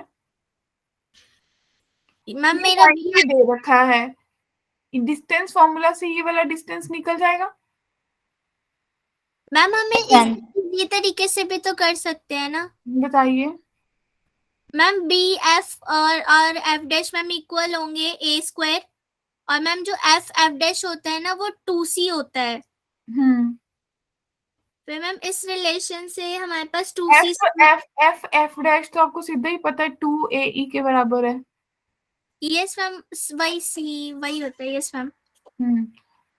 मैम मेरा B ये दे रखा है, डिस्टेंस फॉर्मूला से ये वाला डिस्टेंस निकल जाएगा। मैम हमें Ma'am. इस तरीके से भी तो कर सकते हैं ना। बताइए। मैम बी एफ और एफ डैश मैम इक्वल होंगे ए स्क्वायर और मैम जो एफ एफ डैश होता है ना वो 2c होता है। फिर मैम इस रिलेशन से हमारे पास 2c F F F F dash तो आपको सीधा ही पता है 2 ए ई के बराबर है। यस मैम, वही सी वही होता है। Yes ma'am.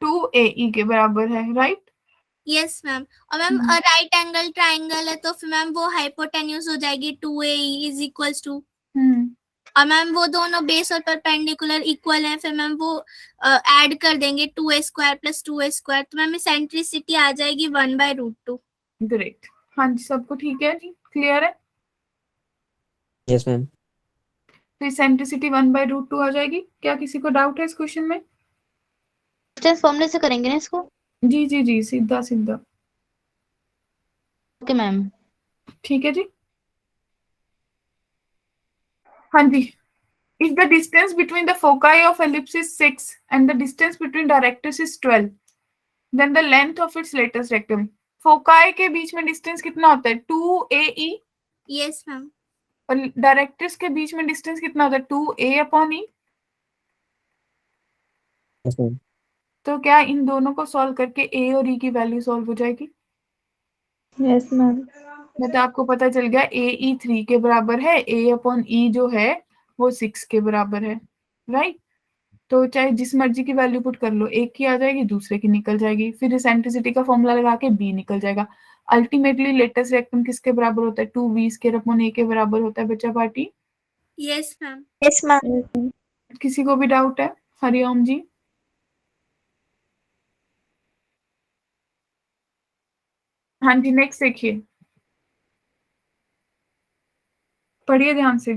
2AE के बराबर है, राइट? Yes ma'am. और मैम राइट एंगल ट्राइंगल है तो फिर मैम वो हाइपोटेन्यूज हो जाएगी 2AE इज इक्वल्स टू। और मैम वो दोनों बेस और परपेंडिकुलर इक्वल हैं, फिर मैम वो ऐड कर देंगे 2A² + 2A², तो मैम इसेंट्रिसिटी आ जाएगी 1/√2। ग्रेट। हाँ जी, सबको ठीक है जी, क्लियर है? Yes, ma'am. तो इसेंट्रिसिटी 1/√2 आ जाएगी। क्या किसी को डाउट है इस क्वेश्चन में? डिस्टेंस फॉर्मूले से करेंगे ना इसको? जी जी जी, सीधा सीधा। Okay ma'am. ठीक है जी। हाँ जी। If the distance between the foci of ellipse is 6 and the distance between directors is 12, then the length of its latest rectum. Foci के बीच में डिस्टेंस कितना होता है? 2AE। Yes ma'am. और डायरेक्टर्स के बीच में डिस्टेंस कितना होता है? 2A/E। Yes, ma'am. तो क्या इन दोनों को सॉल्व करके A और E की वैल्यू सॉल्व हो जाएगी? Yes, ma'am. तो आपको पता चल गया AE 3 के बराबर है, A/E जो है वो 6 के बराबर है, राइट? तो चाहे जिस मर्जी की वैल्यू पुट कर लो, एक की आ जाएगी, दूसरे की निकल जाएगी, फिर इसेंट्रिसिटी का फॉर्मूला लगा के B निकल जाएगा। अल्टीमेटली लेटेस्ट रेक्टम किसके बराबर होता है? 2V² के बराबर होता है बच्चा party. Yes ma'am. Yes, ma'am. किसी को भी डाउट है? हरिओम जी। हाँ जी, नेक्स्ट देखिए, पढ़िए ध्यान से।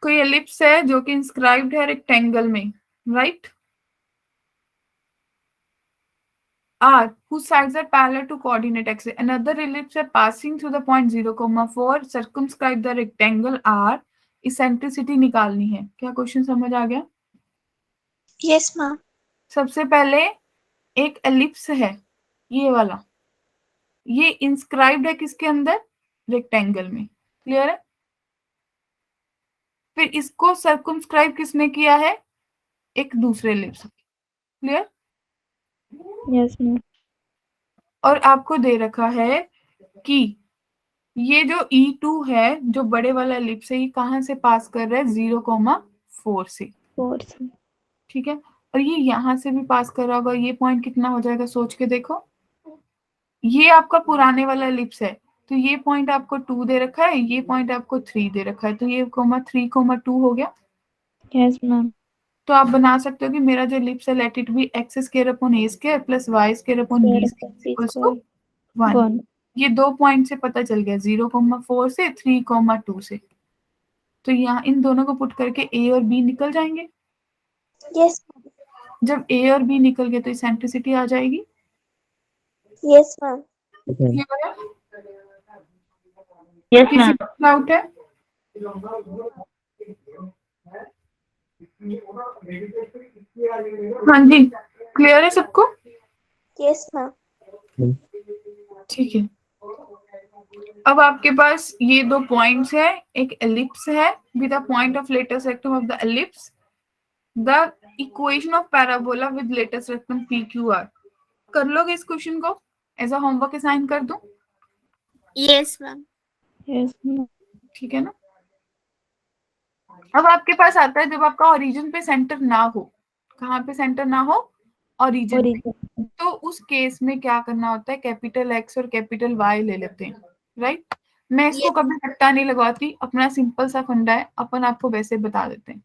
कोई एलिप्स है जो कि इंस्क्राइब्ड है रेक्टेंगल में, right? R whose sides are parallel to coordinate x. Another ellipse are passing through the point 0,4 circumscribe the rectangle R. Eccentricity निकालनी है। क्या क्वेश्चन समझ आ गया? Yes, ma'am. सबसे पहले एक एलिप्स है, ये वाला, ये इंस्क्राइब्ड है किसके अंदर? रेक्टेंगल में, क्लियर है? फिर इसको सर्कमस्क्राइब किसने किया है? एक दूसरे एलिप्स, क्लियर? Yes, ma'am. और आपको दे रखा है कि ये जो E2 है, जो बड़े वाला एलिप्स है, ये कहां से पास कर रहा है? 0,4 से, 4. ठीक है? और ये यहां से भी पास कर रहा होगा, ये पॉइंट कितना हो जाएगा सोच के देखो। ये आपका पुराने वाला एलिप्स है, तो ये पॉइंट आपको 2 दे रखा है, ये पॉइंट आपको 3 दे रखा है, तो ये 3,2 हो गया। Yes, ma'am. तो आप बना सकते हो कि मेरा जो एलिप्स है let it be x² + y² b² = 1। 1. ये 2 पॉइंट से पता चल गया, 0,4 से 3,2 से। तो यहाँ इन दोनों को पुट करके A और B निकल जाएंगे। Yes, जब A और B निकल गए तो इसेंट्रिसिटी आ जाएगी। yes, ma'am. Yes, ma'am. Clear है? Yes, किसी ma'am. को डाउट है? हाँ जी, क्लियर है सबको? Yes, ma'am. ठीक है। अब आपके पास ये 2 पॉइंट्स है, एक एलिप्स है with a point of latus rectum of the ellipse, the equation of parabola with latus rectum PQR। कर लोगे इस क्वेश्चन को? एज अ होमवर्क असाइन कर दूं? Yes ma'am. Yes, ma'am. ठीक है ना? अब आपके पास आता है जब आपका ओरिजिन पे सेंटर ना हो। कहाँ पे सेंटर ना हो? ओरिजिन पे। Origin. तो उस केस में क्या करना होता है? कैपिटल X और कैपिटल Y ले लेते हैं, राइट? मैं इसको कभी रट्टा नहीं लगाती, अपना सिंपल सा फंडा है, अपन आपको वैसे बता देते हैं।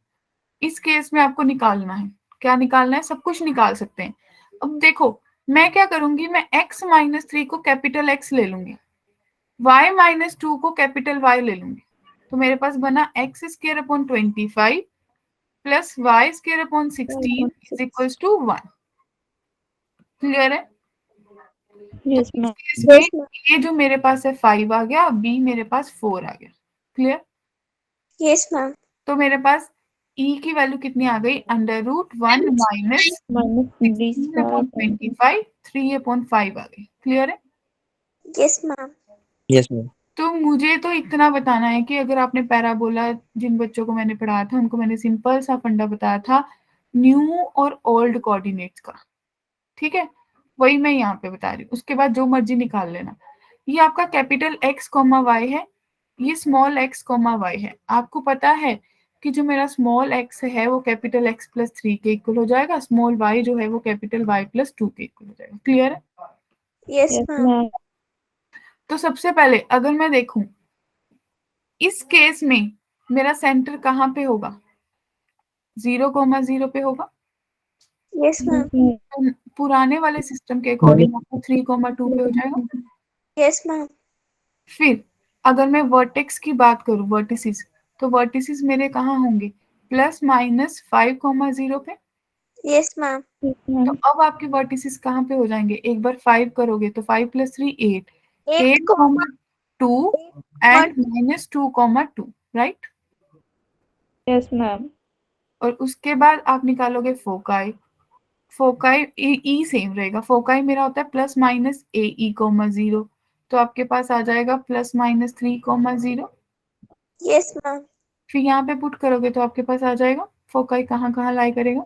इस केस में आपको निकालना है, क्या निकालना है? सब कुछ निकाल सकते हैं। अब देखो, मैं क्या करूंगी, मैं x-3 को कैपिटल X ले लूंगी, y-2 को कैपिटल Y ले लूंगी, तो मेरे पास बना x² / 25 + y² / 16 = 1। क्लियर है? Yes, ma'am. इसमें ये जो मेरे पास है 5 आ गया, b मेरे पास 4 आ गया। क्लियर? Yes, ma'am. तो मेरे पास e की वैल्यू कितनी आ गई? √1 - Minus B square. 16/25 3/5 आ गई। क्लियर है? Yes, ma'am. Yes, ma'am. तो मुझे तो इतना बताना है कि अगर आपने पैराबोला, जिन बच्चों को मैंने पढ़ाया था उनको मैंने सिंपल सा फंडा बताया था न्यू और ओल्ड कोऑर्डिनेट्स का, ठीक है? वही मैं यहाँ पे बता रही हूँ, उसके बाद जो मर्जी निकाल लेना। ये आपका कैपिटल x कॉमा वाई है, ये स्मॉल x कॉमा वाई है। आपको पता है कि जो मेरा स्मॉल x है वो कैपिटल x प्लस 3 के इक्वल हो जाएगा, स्मॉल y जो है वो कैपिटल y प्लस 2 के इक्वल हो जाएगा। क्लियर है? Yes, Yes, ma'am. ma'am. तो सबसे पहले अगर मैं देखूं इस केस में मेरा सेंटर कहाँ पे होगा? 0,0 पे होगा। Yes, ma'am. तो पुराने वाले सिस्टम के अकॉर्डिंग आपको 3,2 पे हो जाएगा। Yes, ma'am. फिर अगर मैं वर्टेक्स की बात करूं, वर्टिसेस, तो वर्टिसेस मेरे कहाँ होंगे? प्लस माइनस 5,0 पे। Yes, ma'am. तो अब आपके वर्टिसेस कहाँ पे हो जाएंगे? एक बार 5 करोगे तो 5 + 3 8, 8,2 एंड -2,2, राइट? Yes, ma'am. और उसके बाद आप निकालोगे फोकाई। फोकाई ई सेम रहेगा, फोकाई मेरा होता है plus minus A E coma 0, तो आपके पास आ जाएगा प्लस माइनस 3,0। Yes, ma'am. फिर यहाँ पे पुट करोगे तो आपके पास आ जाएगा फोकाई कहाँ कहाँ लाई करेगा?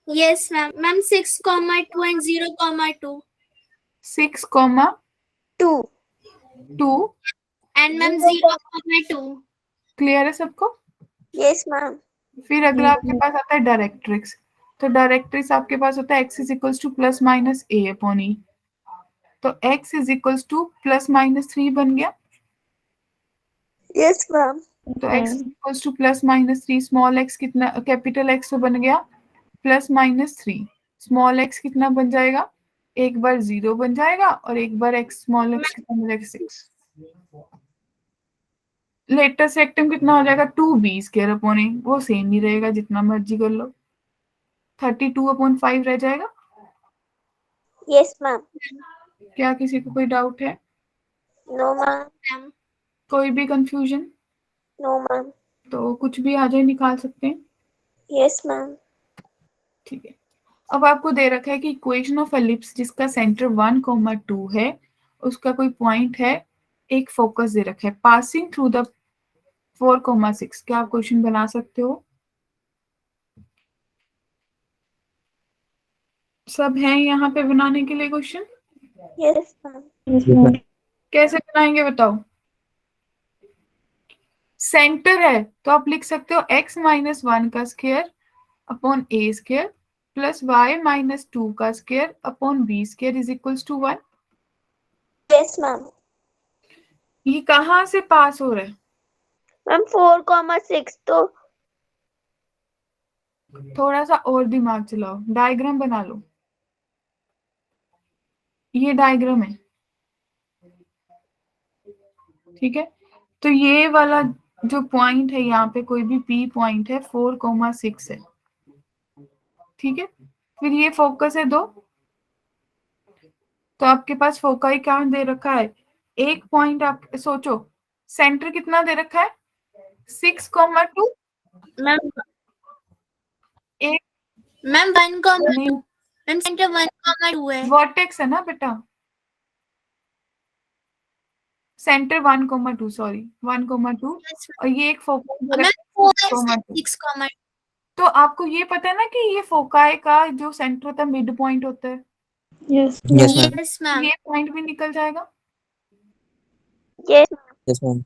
Yes, ma'am. Ma'am, 6,2 and 0,2. 6,2 Two. And ma'am, 0,2. Clear है सबको? Yes, ma'am. फिर अगला आपके पास आता है डायरेक्ट्रिक्स। तो डायरेक्ट्रिक्स आपके पास होता है x is to plus minus A upon E, तो x is to plus minus 3 बन गया। Yes, ma'am. तो x equals to plus minus 3, small x कितना, कैपिटल x तो बन गया प्लस माइनस 3, स्मॉल x कितना बन जाएगा? एक बार 0 बन जाएगा और एक बार x स्मॉल x कितना बन जाएगा? 6। लेटेस्ट सेक्टम कितना हो जाएगा? 2b स्क्वायर अपॉन ए, वो सेम ही रहेगा जितना मर्जी कर लो, 32/5 रह जाएगा। Yes, ma'am. क्या किसी को कोई डाउट है? No, ma'am. Ma'am. कोई भी कंफ्यूजन? No, ma'am. तो कुछ भी आ जाए निकाल सकते हैं। Yes, ma'am. ठीक है, अब आपको दे रखा है कि इक्वेशन ऑफ एलिप्स जिसका सेंटर 1,2 है, उसका कोई पॉइंट है, एक फोकस दे रखा है पासिंग थ्रू द 4,6। क्या आप क्वेश्चन बना सकते हो? सब हैं यहाँ पे बनाने के लिए question? Yes, ma'am. Yes, ma'am. कैसे बनाएंगे बताओ? सेंटर है तो आप लिख सकते हो x माइनस 1 का स्क्वायर अपॉन ए स्क्वायर प्लस y माइनस 2 का square upon B square is equals to 1। Yes, ma'am. ये कहाँ से पास हो रहा है? Ma'am, 4,6 तो थोड़ा सा और दिमाग चलाओ, डायग्राम बना लो। ये डायग्राम है, ठीक है? तो ये वाला जो पॉइंट है यहाँ पे कोई भी P पॉइंट है 4,6 है, ठीक है? फिर ये फोकस है 2, तो आपके पास फोकाई क्या दे रखा है? एक पॉइंट आप सोचो, सेंटर कितना दे रखा है? 6,2। Ma'am, एक ma'am, 1,2. नहीं, Ma'am, center 1,2 है. वर्टेक्स है ना बेटा, सेंटर 1,2, सॉरी 1,2, Yes, ma'am. और ये एक फोकस दे Ma'am, रखा 4 है and 6,2। 6,2. तो आपको ये पता है ना कि ये फोकाई का जो सेंटर होता है मिड पॉइंट होता है, Yes, Yes, ma'am. Yes, ma'am. ये पॉइंट भी निकल जाएगा। yes, Yes, ma'am.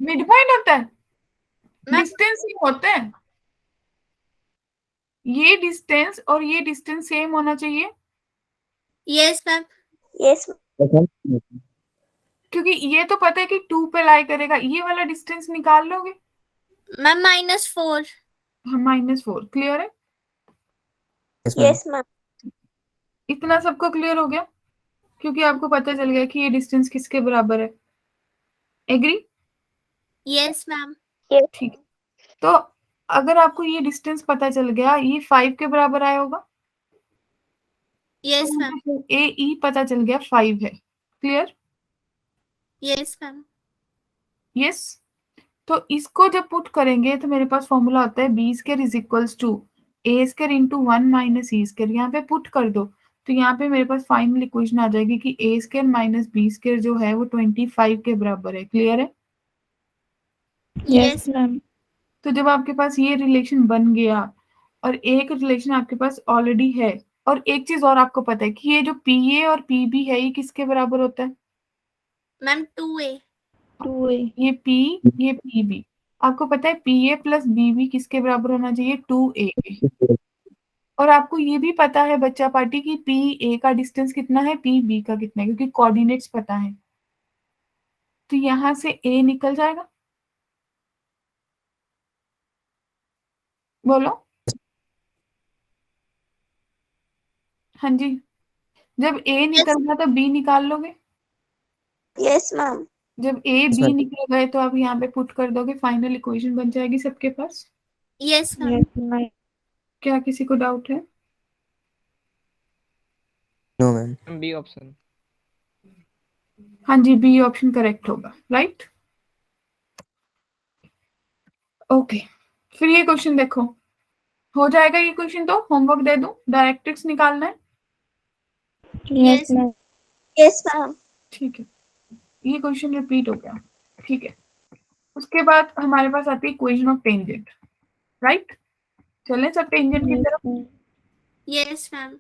Mid point होता है, Ma'am. डिस्टेंस ही होता है, ये डिस्टेंस और ये डिस्टेंस सेम होना चाहिए, Yes, ma'am. yes, Yes, ma'am. क्योंकि ये तो पता है कि 2 पे लाई करेगा, ये वाला डिस्टेंस निकाल लोगे। Ma'am, -4. हाँ, -4, क्लियर है? Yes, ma'am. yes, ma'am. इतना सबको क्लियर हो गया? क्योंकि आपको पता चल गया कि ये डिस्टेंस किसके बराबर है। एग्री? Yes, ma'am. ठीक है, तो अगर आपको ये डिस्टेंस पता चल गया, ये 5 के बराबर आया होगा, Yes, ma'am. ए ई पता चल गया 5 है, क्लियर? Yes, ma'am. यस। तो इसको जब पुट करेंगे तो मेरे पास फॉर्मूला होता है b square is equals to A square into 1 minus e square. यहाँ पे पुट कर दो तो यहाँ पे मेरे पास फाइनल इक्वेशन आ जाएगी कि ए स्क्वायर माइनस बी स्क्वायर जो है वो 25 के बराबर है। क्लियर है? Yes, ma'am. तो जब आपके पास ये रिलेशन बन गया और एक रिलेशन आपके पास ऑलरेडी है और एक चीज और आपको पता है कि ये जो PA और PB है ये किसके बराबर होता है? Ma'am 2A। ये P, ये PB। आपको पता है PA प्लस BB किसके बराबर होना चाहिए? 2A के। और आपको ये भी पता है बच्चा पार्टी कि PA का डिस्टेंस कितना है, PB का कितना है, क्योंकि कोऑर्डिनेट्स पता है। तो यहां से A निकल जाएगा। बोलो। हाँ जी। जब A निकल गया तो B निकाल लोगे। Yes, ma'am. जब A Yes, B ma'am. निकल गए तो आप यहाँ पे पुट कर दोगे, फाइनल इक्वेशन बन जाएगी सबके पास। Yes ma'am. क्या किसी को डाउट है? No, ma'am. B option. हाँ जी, B ऑप्शन करेक्ट होगा, राइट। ओके, फिर ये क्वेश्चन देखो, हो जाएगा ये क्वेश्चन तो होमवर्क दे दूं, डायरेक्ट्रिक्स निकालना है। Yes Yes, ma'am. ठीक है, ये क्वेश्चन रिपीट हो गया। ठीक है, उसके बाद हमारे पास आती है इक्वेशन ऑफ टेंजेंट, राइट। चलें सब टेंजेंट की तरफ। Yes ma'am.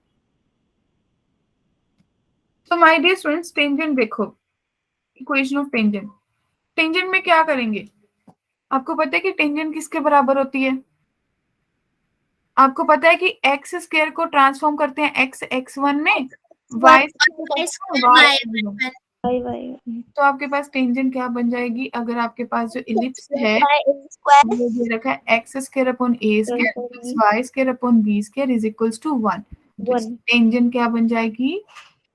तो माय डियर स्टूडेंट्स, टेंजेंट देखो, इक्वेशन ऑफ टेंजेंट। टेंजेंट में क्या करेंगे? आपको पता है कि टेंजेंट किसके बराबर होती है? आपको पता है कि एक्स स्क्वायर को ट्रांसफॉर्म करते हैं एक्स x1 में, वाई तो आपके पास टेंजेंट क्या बन जाएगी? अगर आपके पास जो इलिप्स है Square. वो दे रखा है x square upon A square plus y square upon B square is equals to 1। Tangent क्या बन जाएगी?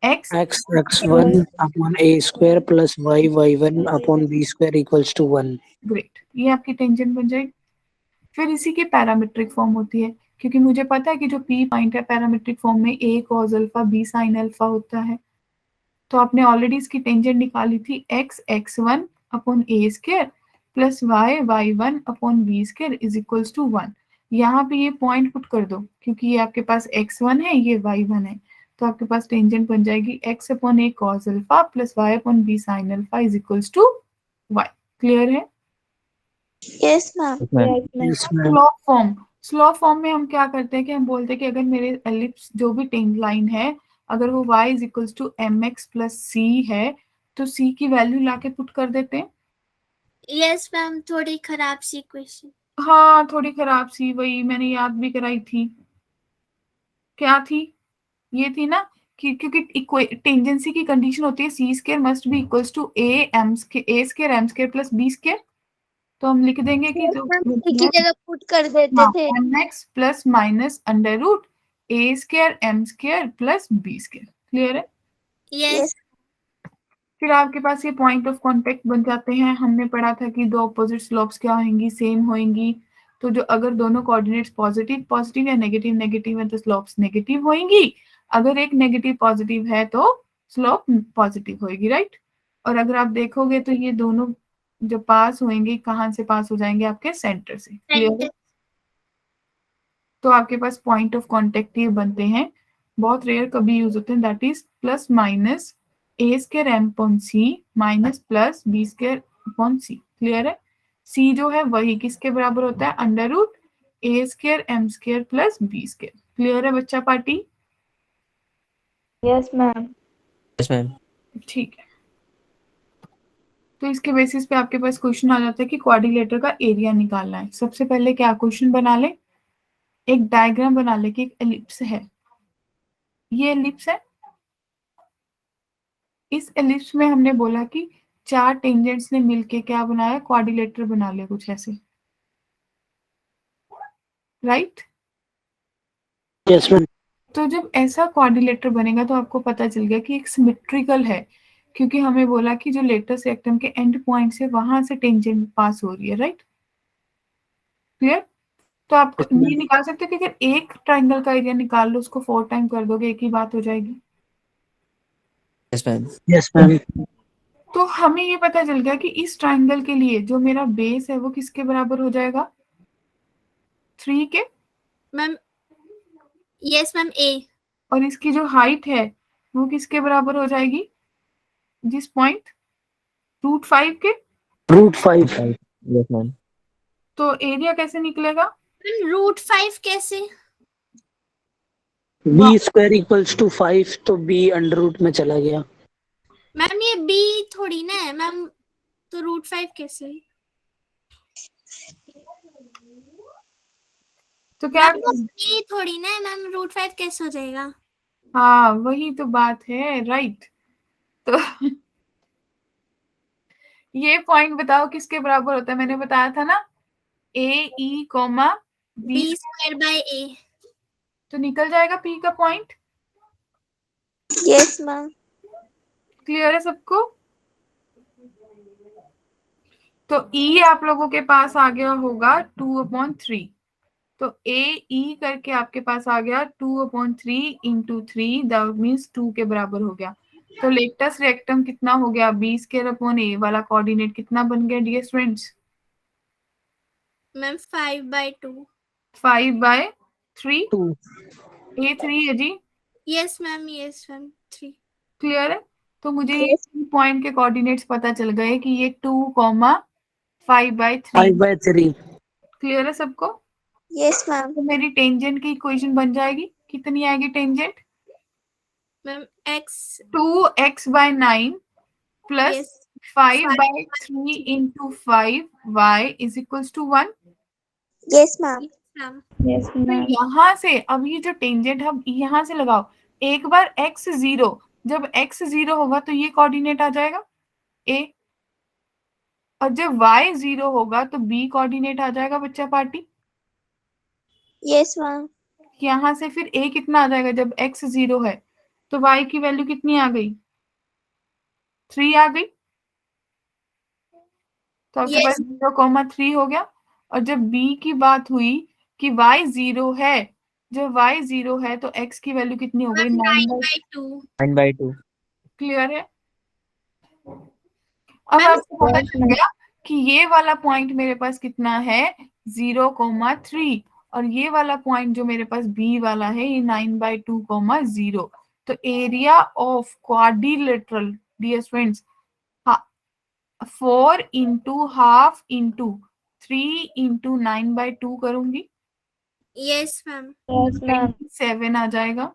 X x x1 upon a square plus y y1 upon b square equals to 1. Great, ये आपकी tangent बन जाएगी। फिर इसी की पैरामीट्रिक फॉर्म होती है, क्योंकि मुझे पता है कि जो पी पॉइंट है पैरामीट्रिक फॉर्म में A cos alpha B sine alpha होता है। तो आपने ऑलरेडी इसकी टेंजेंट निकाली थी, X x1 upon A square plus Y y1 upon B square is equals to 1। यहाँ पे ये पॉइंट पुट कर दो, क्योंकि ये आपके पास x1 है, ये y1 है, तो आपके पास टेंजेंट बन जाएगी x upon a cos alpha plus y upon b sine alpha is equals to y। Clear है? Yes, ma'am. Yes, ma'am. Yes, ma'am. Slope form में हम क्या करते हैं कि हम बोलते हैं कि अगर मेरे एलिप्स जो भी टेंज लाइन है अगर वो y is equals to mx plus c है तो c की वैल्यू लाके पुट कर देते हैं। यस मैम, थोड़ी खराब सी क्वेश्चन। हाँ, थोड़ी खराब सी, वही मैंने याद भी कराई थी। क्या थी? ये थी ना कि क्योंकि टेंजेंसी की कंडीशन होती है C square must be equals to A square M square plus B square. तो हम लिख देंगे कि जो एक ही जगह पुट कर देते थे। mx plus minus under root A square M square plus B square. Clear है? यस। फिर आपके पास ये पॉइंट ऑफ कांटेक्ट बन जाते हैं। हमने पढ़ा था कि दो अपोजिट स्लोप्स क्या होंगी? सेम होंगी। तो जो अगर दोनों कोऑर्डिनेट्स पॉजिटिव पॉजिटिव या नेगेटिव नेगेटिव है तो स्लोप्स नेगेटिव होंगी। अगर एक नेगेटिव पॉजिटिव है तो स्लोप पॉजिटिव होगी, राइट। और अगर आप देखोगे तो ये दोनों जो पास होंगे कहाँ से पास हो जाएंगे? आपके सेंटर से। क्लियर है? तो आपके पास पॉइंट ऑफ कांटेक्ट ये बनते हैं, बहुत रेयर कभी यूज होते हैं, that is plus minus A square M upon C minus plus B square upon C. Clear है? सी जो है वही किसके बराबर होता है? Under root A square M square plus B square. Clear है बच्चा party? Yes, ma'am. Yes, ma'am. ठीक है, तो इसके बेसिस पे आपके पास क्वेश्चन आ जाता है कि क्वाड्रिलेटर का एरिया निकालना है। सबसे पहले क्या क्वेश्चन बना ले, एक डायग्राम बना ले कि एक एलिप्स है, ये एलिप्स है। इस एलिप्स में हमने बोला कि चार टेंजेंट्स ने मिलके क्या बनाया? क्वाड्रिलेटर बना लिया कुछ ऐसे, राइट। Yes, ma'am. तो जब ऐसा क्वाड्रिलेटर बनेगा तो आपको पता चल गया कि एक सिमेट्रिकल है, क्योंकि हमें बोला कि जो लेटस रेक्टम के एंड पॉइंट से वहां से टेंजेंट पास हो रही है, राइट। क्लियर? तो आप ये निकाल सकते हो कि अगर एक ट्राइंगल का एरिया निकाल लो उसको 4 टाइम कर दोगे एक ही बात हो जाएगी। Yes, ma'am. Yes, ma'am. तो हमें ये पता चल गया कि इस ट्राइंगल के लिए जो मेरा बेस है वो किसके बराबर हो जाएगा? 3 के। मैम यस मैम, ए। और इसकी जो हाइट है वो किसके बराबर हो जाएगी? जिस पॉइंट √5 के। √5. Yes, ma'am. तो एरिया कैसे निकलेगा? मैम √5 कैसे? बी स्क्वायर इक्वल्स टू 5 तो बी अंडर रूट में चला गया। मैम ये बी थोड़ी ना है मैम, तो √5 कैसे है? तो क्या मैम वो बी थोड़ी ना है मैम, √5 कैसे हो जाएगा? हाँ वही तो बात है, राइट। तो ये पॉइंट बताओ किसके बराबर होता है, मैंने बताया था ना, ए ई कॉमा बी, b²/a। तो निकल जाएगा पी का पॉइंट। Yes ma'am. क्लियर है सबको? तो E आप लोगों के पास आ गया होगा 2/3, तो ए ई करके आपके पास आ गया 2/3 इंटू 3, दैट मीन्स 2 के बराबर हो गया। तो लेटस रेक्टम कितना हो गया, b²/a वाला कोऑर्डिनेट कितना बन गया डियर स्टूडेंट्स? मैम 5/2। 5/3, 2 a 3 है जी। Yes ma'am 3। क्लियर है? तो मुझे ये पॉइंट के कोऑर्डिनेट्स पता चल गए कि ये 2,5/3। 5/3। क्लियर है सबको? Yes ma'am. तो मेरी टेंजेंट की इक्वेशन बन जाएगी, कितनी आएगी tangent? Ma'am x 2x/9 plus yes 5/3 into 5y is equals to 1। Yes ma'am. Ma'am. तो यहाँ से अब ये जो टेंजेंट हम यहाँ से लगाओ, एक बार x 0, जब x 0 होगा तो ये कोऑर्डिनेट आ जाएगा a, और जब y 0 होगा तो b कोऑर्डिनेट आ जाएगा बच्चा पार्टी। Yes ma'am. यहाँ से फिर a कितना आ जाएगा, जब x 0 है तो y की वैल्यू कितनी आ गई, 3 आ गई। तो आपके पास 0,3 हो गया। और जब b की बात हुई कि y 0 है, जब y 0 है तो x की वैल्यू कितनी हो गई, 9/2। 9/2। क्लियर है? अब आपको पता चल गया कि ये वाला पॉइंट मेरे पास कितना है, 0,3, और ये वाला पॉइंट जो मेरे पास b वाला है ये 9/2, 0। तो area of quadrilateral dear friends 4 into half into 3 into 9/2 करूंगी, यस मैम। 7 आ जाएगा।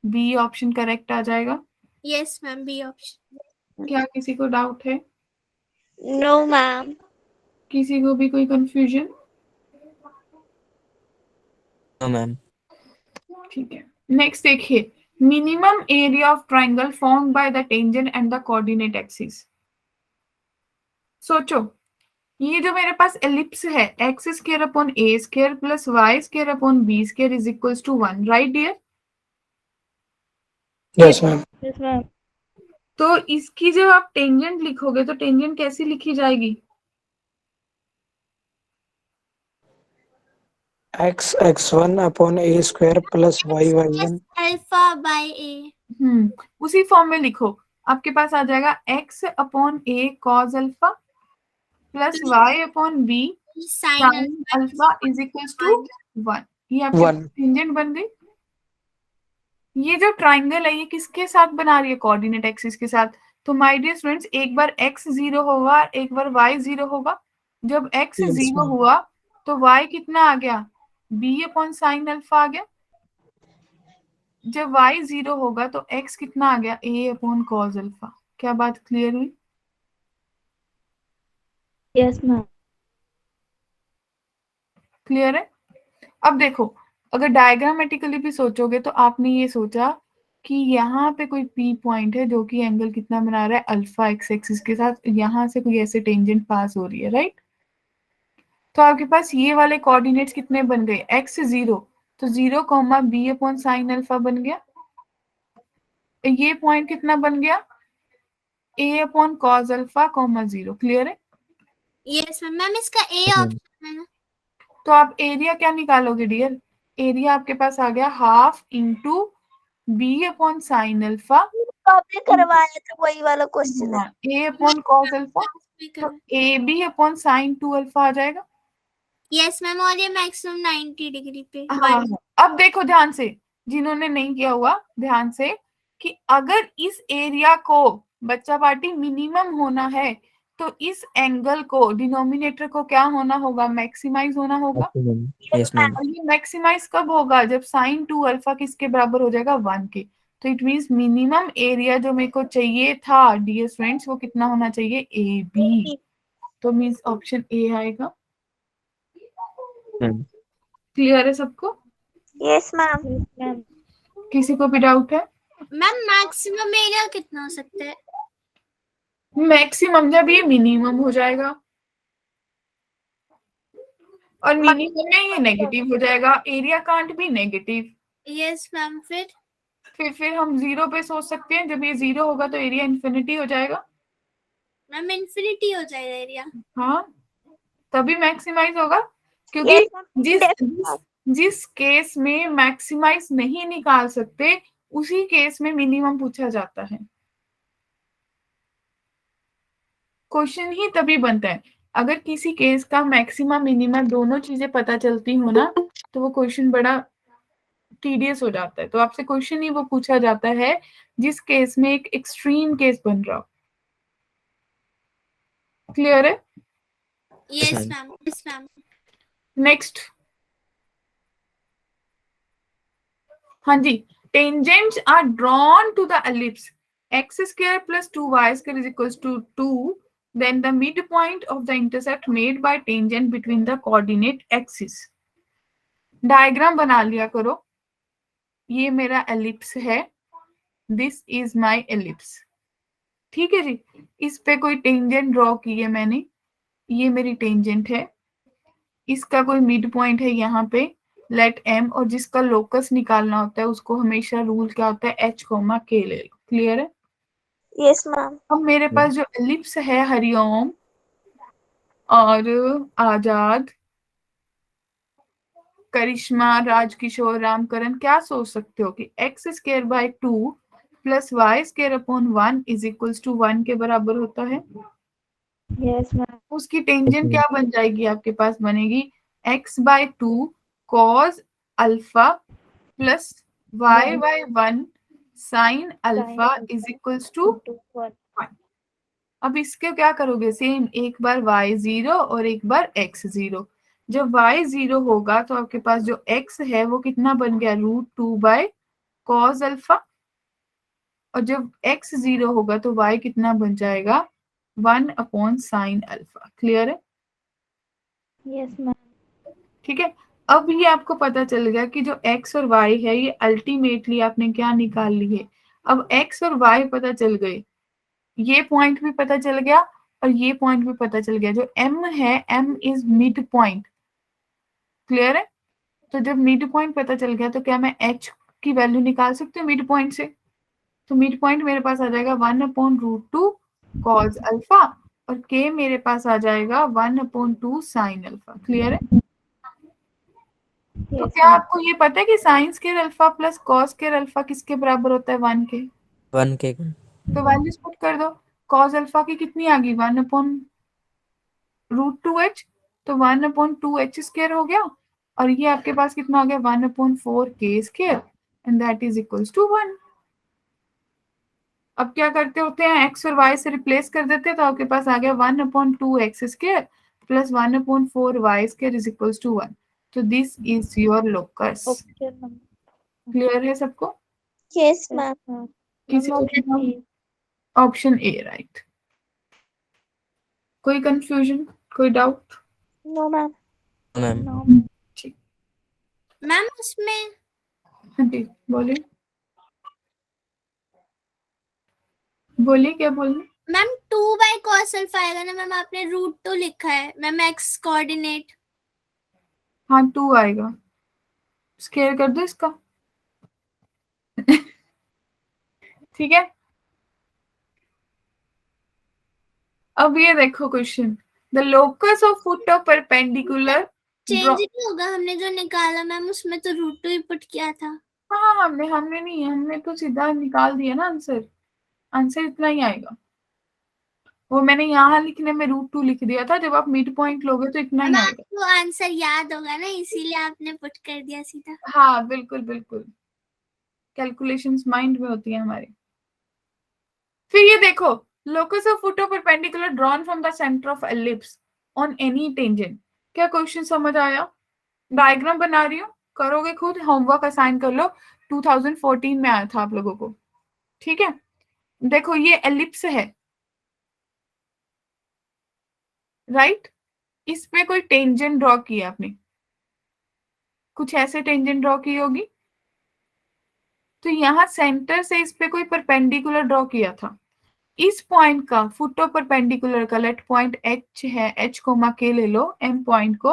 बी ऑप्शन करेक्ट आ जाएगा। Yes ma'am B option. क्या किसी को डाउट है? No ma'am. किसी को भी कोई कंफ्यूजन? No ma'am. ठीक है, नेक्स्ट देखिए, minimum area of triangle formed by the tangent and the coordinate axis. सोचो, ये जो मेरे पास एलिप्स है x² plus y² is equals to 1, right dear? Yes ma'am. Yes ma'am. तो इसकी जब आप टेंजेंट लिखोगे तो टेंजेंट कैसी लिखी जाएगी? x(x1/a² plus y(y1)। α/a। उसी फॉर्म में लिखो, आपके पास आ जाएगा x/a cos alpha plus y/b sin alpha is equals to 1। ये आपकी 1। टेंजेंट बन गई। ये जो ट्राइंगल है ये किसके साथ बना रही है, कोऑर्डिनेट एक्सिस के साथ। तो माय डियर स्टूडेंट्स, एक बार x 0 होगा, एक बार y 0 होगा। जब x Yes, 0 ma'am. हुआ तो y कितना आ गया, b/sin अल्फा आ गया। जब y 0 होगा तो x कितना आ गया, a/cos अल्फा। क्या बात क्लियर हुई? Yes ma'am. क्लियर है? अब देखो, अगर डायग्रामेटिकली भी सोचोगे तो आपने ये सोचा कि यहाँ पे कोई P पॉइंट है जो कि एंगल कितना बना रहा है, अल्फा x एक्सिस के साथ, यहाँ से कोई ऐसे टेंजेंट पास हो रही है, राइट? तो आपके पास ये वाले कोऑर्डिनेट्स कितने बन गए, x 0, तो 0, b/sin अल्फा बन गया। ये पॉइंट कितना बन गया, a/cos अल्फा, 0। क्लियर है? Yes ma'am. मैम इसका ए ऑप्शन है ना? तो आप एरिया क्या निकालोगे डियर? एरिया आपके पास आ गया हाफ इंटू b/sin अल्फा, तो आपने करवाया था वही वाला क्वेश्चन है। a/cos अल्फा, तो ab/sin 2 अल्फा आ जाएगा। यस मैम, और ये मैक्सिमम 90 डिग्री पे। हाँ, अब देखो ध्यान से, जिन्होंने नहीं किया हुआ ध्यान से, कि अगर इस एरिया को बच्चा पार्टी मिनिमम होना है तो इस एंगल को, डिनोमिनेटर को क्या होना होगा, मैक्सिमाइज होना होगा। Maximum. Yes, ma'am. और ये मैक्सिमाइज कब होगा, जब साइन 2 अल्फा किसके बराबर हो जाएगा, 1 के। तो इट मींस मिनिमम एरिया जो मेरे को चाहिए था डियर फ्रेंड्स, वो कितना होना चाहिए, ए बी। तो मींस ऑप्शन ए आएगा। Ma'am. क्लियर है सबको, यस मैम। मैम किसी को भी डाउट है? मैम मैक्सिमम एरिया कितना हो सकता है? मैक्सिमम जब ये मिनिमम हो जाएगा, और मिनिमम में ये नेगेटिव हो जाएगा, area can't be negative. Yes ma'am, फिर हम 0 पे सोच सकते हैं, जब ये 0 होगा तो एरिया इन्फिनिटी हो जाएगा। मैम इन्फिनिटी हो जाएगा एरिया। हाँ, तभी मैक्सिमाइज होगा, क्योंकि Yes, ma'am. जिस केस में मैक्सिमाइज नहीं निकाल सकते, उसी केस में मिनिमम पूछा जाता है। क्वेश्चन ही तभी बनता है अगर किसी केस का मैक्सिमम मिनिमम दोनों चीजें पता चलती हो ना, तो वो क्वेश्चन बड़ा टीडियस हो जाता है। तो आपसे क्वेश्चन ही वो पूछा जाता है जिस केस में एक एक्सट्रीम केस बन रहा हो। क्लियर है? Yes ma'am. Ma'am, yes ma'am. Next, हाँ जी, tangents are drawn to the ellipse x square plus 2y square is equals to 2, then the midpoint of the intercept made by tangent between the coordinate axis। Diagram बना लिया करो, ये मेरा ellipse है, this is my ellipse, ठीक है जी। इस पे कोई टेंजेंट ड्रॉ की है मैंने, ये मेरी टेंजेंट है, इसका कोई मिड पॉइंट है यहाँ पे, लेट m, और जिसका लोकस निकालना होता है उसको हमेशा रूल क्या होता है, h, k ले लो। क्लियर है? Yes ma'am. अब मेरे पास जो एलिप्स है, हरिओम और आजाद, करिश्मा, राजकिशोर, रामकरण, क्या सोच सकते हो कि x square by 2 plus y square upon 1 is equals to 1 के बराबर होता है। Yes ma'am. उसकी टेंजेंट क्या बन जाएगी, आपके पास बनेगी x बाय 2 cos alpha plus y by 1 sine alpha is equals to 1। अब इसके क्या करोगे, सेम, एक बार y 0 और एक बार x 0। जब y 0 होगा तो आपके पास जो x है वो कितना बन गया, √2 बाय कॉस अल्फा, और जब x 0 होगा तो y कितना बन जाएगा, 1 अपॉन साइन अल्फा। क्लियर है? Yes ma'am. ठीक है, अब ये आपको पता चल गया कि जो x और y है ये अल्टीमेटली आपने क्या निकाल ली है। अब x और y पता चल गए, ये पॉइंट भी पता चल गया और ये पॉइंट भी पता चल गया। जो m है, m is mid point. Clear है? तो जब मिड पॉइंट पता चल गया तो क्या मैं h की वैल्यू निकाल सकती हूँ मिड पॉइंट से? तो मिड पॉइंट मेरे पास आ जाएगा 1 अपॉन √2 कॉस अल्फा, और k मेरे पास आ जाएगा 1 अपॉन 2 साइन अल्फा। क्लियर है? तो क्या आपको ये पता है कि sine square alpha plus cos square alpha किसके बराबर होता है, 1 के? 1 के। तो वैल्यूज पुट कर दो, कॉस अल्फा की कितनी आ गई, 1 अपॉन √2h, तो 1 अपॉन 2h स्क्वायर हो गया, और ये आपके पास कितना हो गया, 1 upon 4k square, and that is equals to 1। अब क्या करते होते हैं, x और y से रिप्लेस कर देते हैं, तो आपके पास आ गया 1 upon 2x square plus 1 upon 4y square is equals to 1। तो this is your locus. Clear है सबको? Yes ma'am. किसी को ऑप्शन ए राइट? कोई कंफ्यूजन, कोई डाउट? No ma'am. मैम। ठीक, मैम उसमें हाँ जी, बोलिए बोलिए, क्या बोलना? मैम 2 बाय कॉस अल्फा आएगा ना मैम, आपने √2 लिखा है मैम, x कोऑर्डिनेट। हाँ, 2 आएगा, स्केयर कर दो इसका। ठीक है, अब ये देखो question, the locus of foot of perpendicular. Change नहीं होगा, हमने जो निकाला मैम उसमें तो √2 ही पुट किया था। हाँ, हमने नहीं, हमने तो सीधा निकाल दिया ना आंसर, आंसर इतना ही आएगा। वो मैंने यहाँ लिखने में √2 लिख दिया था, जब आप मिड पॉइंट लोगे तो इतना ही आएगा। आपको आंसर याद होगा ना, इसीलिए आपने पुट कर दिया सीधा। हाँ बिल्कुल बिल्कुल, कैलकुलेशंस माइंड में होती है हमारे। फिर ये देखो, Locus of foot of perpendicular drawn from the center of ellipse on any tangent. क्या क्वेश्चन समझ आया? डायग्राम बना रही हूँ, करोगे खुद, होमवर्क असाइन कर लो, 2014 में आया था आप लोगों को, ठीक है? देखो ये एलिप्स है, राइट? इस पे कोई टेंजेंट ड्रॉ किया आपने, कुछ ऐसे टेंजेंट ड्रॉ की होगी, तो यहाँ सेंटर से इस पे कोई परपेंडिकुलर ड्रॉ किया था। इस पॉइंट का फुट ऑफ परपेंडिकुलर का लेट पॉइंट एच है, एच कोमा के ले लो एम पॉइंट को,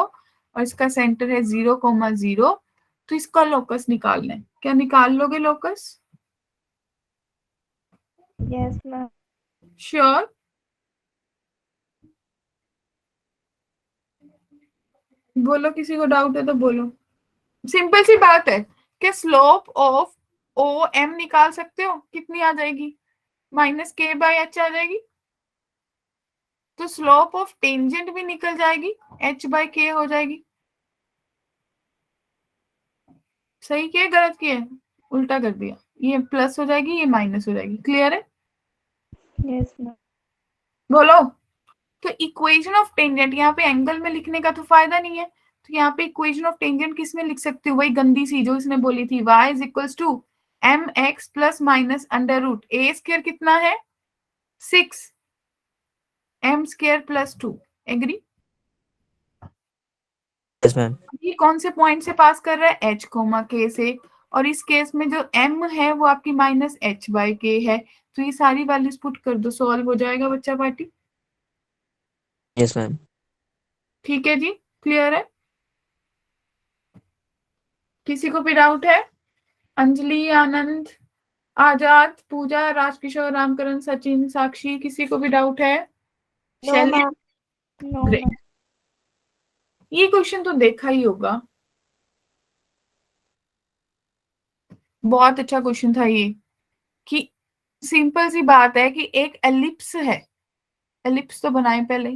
और इसका सेंटर है 0,0, तो इसका लोकस निकालना है। क्या निकाल लोगे लोकस? Yes, ma'am. श्योर? बोलो, किसी को डाउट है तो बोलो। सिंपल सी बात है कि स्लोप ऑफ ओ एम निकाल सकते हो, कितनी आ जाएगी? -k/h आ जाएगी। तो स्लोप ऑफ टेंजेंट भी निकल जाएगी, h/k हो जाएगी। सही किया गलत किया? उल्टा कर दिया, ये प्लस हो जाएगी, ये माइनस हो जाएगी। क्लियर है? Yes, ma'am. बोलो। तो इक्वेशन ऑफ टेंजेंट यहाँ पे एंगल में लिखने का तो फायदा नहीं है, तो यहाँ पे इक्वेशन ऑफ टेंजेंट किस में लिख सकते हो? वही गंदी सी जो इसने बोली थी, y = mx + -√a² कितना है? 6 m² + 2। एग्री? Yes ma'am. ये कौन से पॉइंट से पास कर रहा है? h, k से, और इस केस में जो m है वो आपकी -h/k है, तो ये सारी वैल्यूज पुट कर दो, सॉल्व हो जाएगा बच्चा पार्टी। Yes ma'am. ठीक है जी, क्लियर है? किसी को भी डाउट है? अंजलि, आनंद, आजाद, पूजा, राजकिशोर, रामकरण, सचिन, साक्षी, किसी को भी डाउट है? No, शैली? ma'am. No, Great. ma'am. ये क्वेश्चन तो देखा ही होगा, बहुत अच्छा क्वेश्चन था ये, कि सिंपल सी बात है कि एक एलिप्स है, एलिप्स तो बनाए पहले,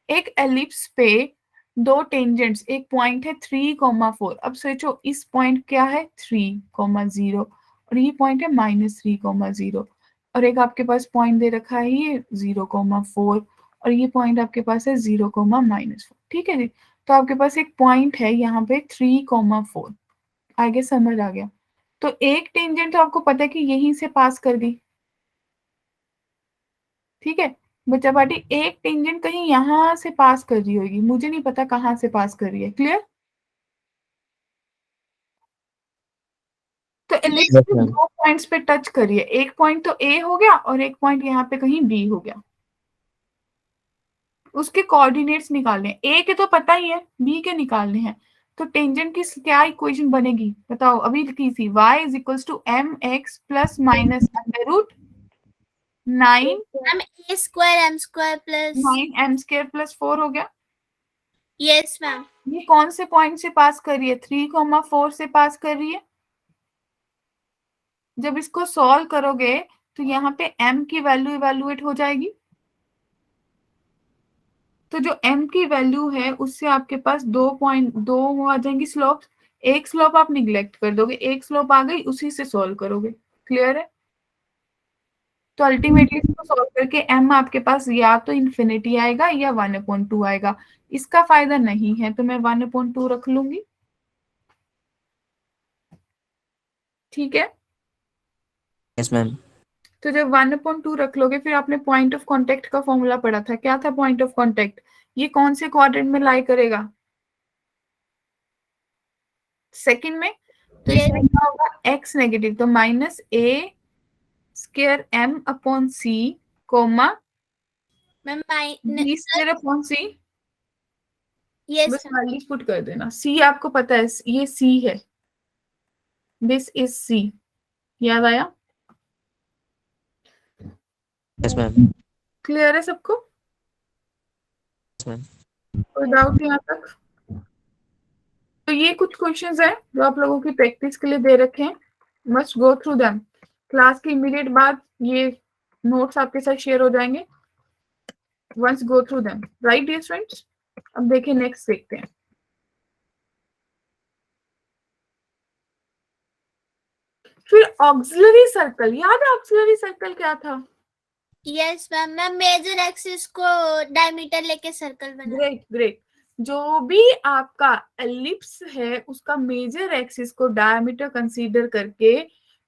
एक एलिप्स पे दो टेंजेंट्स, एक पॉइंट है 3,4। अब सोचो इस पॉइंट क्या है? 3,0, और ये पॉइंट है -3,0, और एक आपके पास पॉइंट दे रखा है ये 0,4, और ये पॉइंट आपके पास है 0,-4। ठीक है जी, तो आपके पास एक पॉइंट है यहाँ पे 3,4। आगे समझ आ गया? तो एक टेंजेंट तो आपको पता है कि यहीं से पास कर दी, ठीक है बच्चा पार्टी? एक टेंजेंट कहीं यहां से पास कर रही होगी, मुझे नहीं पता कहां से पास कर रही है। क्लियर? तो एलिप्स यस के मैम। दो पॉइंट्स पे टच करिए, एक पॉइंट तो ए हो गया और एक पॉइंट यहाँ पे कहीं बी हो गया। उसके कोऑर्डिनेट्स निकालने हैं, ए के तो पता ही है, बी के निकालने हैं। तो टेंजेंट की क्या इक्वेशन बनेगी बताओ? अभी लिखी थी, y = mx + -√9 ma'am a² m² plus 9m² + 4 हो गया। Yes ma'am. ये कौन से पॉइंट से पास कर रही है? 3,4 से पास कर रही है। जब इसको सॉल्व करोगे तो यहाँ पे m की वैल्यू इवेल्युएट हो जाएगी, तो जो m की वैल्यू है उससे आपके पास 2.2 आ जाएंगी स्लोप। एक स्लोप आप निग्लेक्ट कर दोगे, एक स्लोप आ गई, उसी से सॉल्व करोगे। क्लियर है? तो अल्टीमेटली इसको सॉल्व करके m आपके पास या तो इन्फिनिटी आएगा या 1/2 आएगा। इसका फायदा नहीं है तो मैं 1/2 रख लूंगी। ठीक है? Yes ma'am. तो जब 1/2 रख लोगे, फिर आपने पॉइंट ऑफ कांटेक्ट का फॉर्मूला पढ़ा था, क्या था पॉइंट ऑफ कांटेक्ट? ये कौन से क्वाड्रेंट में लाई करेगा? सेकंड में। तो इसमें क्या होगा? x नेगेटिव, तो -a² m/c, ma'am b²/c। Yes बस वैल्यूज पुट कर देना। c आपको पता है, ये c है, दिस इज c। याद आया? Yes ma'am. क्लियर है सबको? Yes ma'am. कोई डाउट यहाँ तक? तो ये कुछ क्वेश्चंस हैं जो आप लोगों की प्रैक्टिस के लिए दे रखे हैं, must go through them. Class के इमीडिएट बाद ये नोट्स आपके साथ शेयर हो जाएंगे, once go through them, right dear students? अब देखिए नेक्स्ट देखते हैं। फिर ऑक्सिलरी सर्कल, याद है ऑक्सिलरी सर्कल क्या था? यस मैम, मैं मेजर एक्सिस को डायमीटर लेके सर्कल बना। Great great. जो भी आपका एलिप्स है उसका मेजर एक्सिस को डायमीटर कंसीडर करके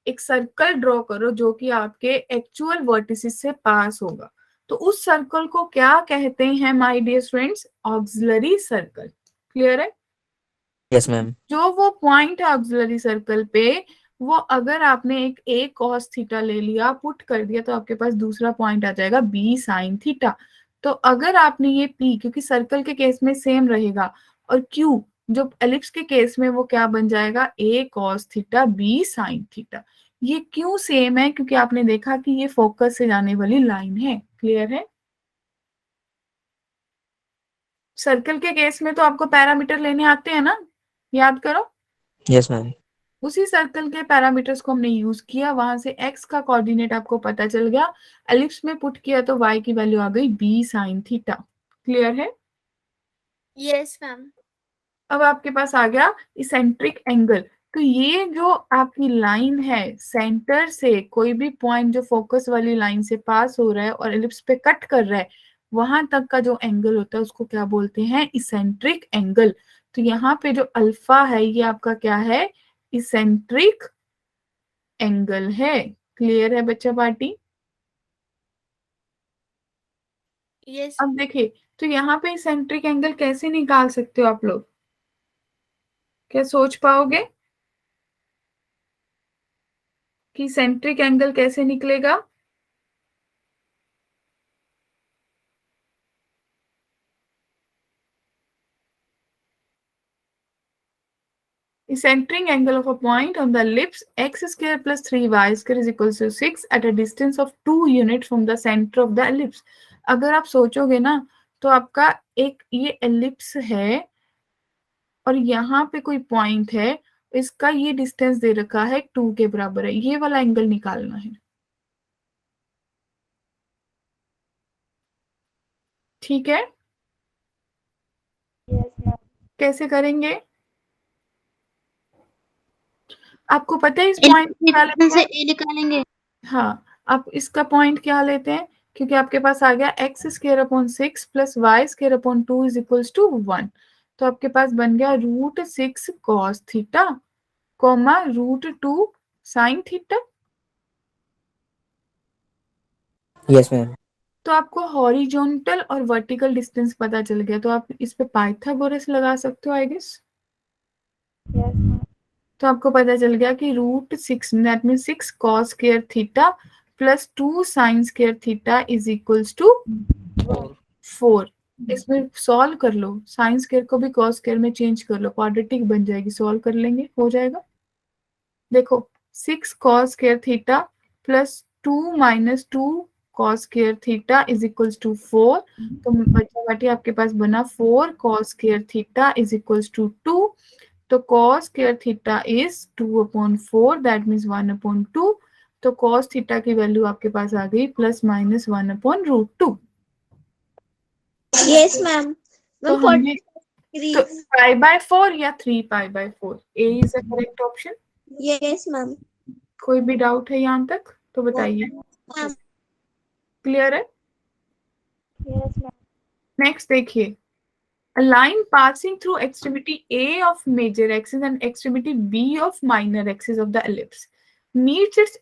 एक सर्कल ड्रॉ करो जो कि आपके एक्चुअल वर्टिसेस से पास होगा। तो उस सर्कल को क्या कहते हैं my dear friends? Auxiliary circle. Clear है? Yes, ma'am. जो वो पॉइंट है ऑक्सिलरी सर्कल पे, वो अगर आपने एक a cos थीटा ले लिया, पुट कर दिया, तो आपके पास दूसरा पॉइंट आ जाएगा b sin थीटा। तो अगर आपने ये p, क्योंकि सर्कल के केस में सेम रहेगा, और q जो एलिप्स के केस में वो क्या बन जाएगा? a cos theta b sin theta. ये क्यों सेम है? क्योंकि आपने देखा कि ये फोकस से जाने वाली लाइन है। क्लियर है? सर्कल के केस में तो आपको पैरामीटर लेने आते हैं ना, याद करो। Yes, ma'am. उसी सर्कल के पैरामीटर्स को हमने यूज किया, वहां से x का कोऑर्डिनेट आपको पता चल गया, एलिप्स में पुट किया तो y की वैल्यू आ गई b sin थीटा। क्लियर है? Yes ma'am. अब आपके पास आ गया इसेंट्रिक एंगल। तो ये जो आपकी लाइन है, सेंटर से कोई भी पॉइंट जो फोकस वाली लाइन से पास हो रहा है और एलिप्स पे कट कर रहा है, वहां तक का जो एंगल होता है उसको क्या बोलते हैं? Eccentric angle. तो यहाँ पे जो अल्फा है ये आपका क्या है? इसेंट्रिक एंगल है। क्लियर है बच्चा पार्टी? यस। अब देखिए, तो यहाँ पे इसेंट्रिक एंगल कैसे निकाल सकते हो आप लोग? क्या सोच पाओगे कि सेंट्रिक एंगल कैसे निकलेगा? Centering angle of a point on the ellipse x square plus 3y square is equal to 6 at a distance of 2 units from the center of the ellipse. अगर आप सोचोगे ना, तो आपका एक ये एलिप्स है और यहाँ पे कोई पॉइंट है, इसका ये डिस्टेंस दे रखा है 2 के बराबर है, ये वाला एंगल निकालना है। ठीक है? Yes, ma'am. कैसे करेंगे? आपको पता है इस पॉइंट क्या लेते से हैं? a निकालेंगे। हाँ, आप इसका पॉइंट क्या लेते हैं? क्योंकि आपके पास आ गया x square upon 6 plus y square upon 2 is equals to 1। तो आपके पास बन गया √6 cos theta comma √2 sin theta. Yes, ma'am. तो आपको हॉरिजॉन्टल और वर्टिकल डिस्टेंस पता चल गया, तो आप इस पे पाइथागोरस लगा सकते हो आई गेस। Yes, ma'am. तो आपको पता चल गया कि √6 that mean 6 cos square theta plus 2 sin square theta is equals to 4। इसमें सॉल्व कर लो, साइन स्क्वायर को भी cos स्क्वायर में चेंज कर लो, क्वाड्रेटिक बन जाएगी, सॉल्व कर लेंगे, हो जाएगा। देखो 6 cos square theta plus 2 minus 2 cos square theta is equals to 4। तो बच्चा बाटी आपके पास बना 4 cos square theta is equals to 2। तो cos square theta is 2/4 that means 1/2। तो cos थीटा की वैल्यू आपके पास आ गई प्लस माइनस 1/√2। Yes ma'am. तो हमने तो π/4 या 3π/4 A is the correct option. Yes ma'am. कोई भी डाउट है यहाँ तक तो बताइए। क्लियर है? Yes, ma'am. नेक्स्ट देखिए, a line passing through extremity A of major axis and extremity B of minor axis of the ellipse meets its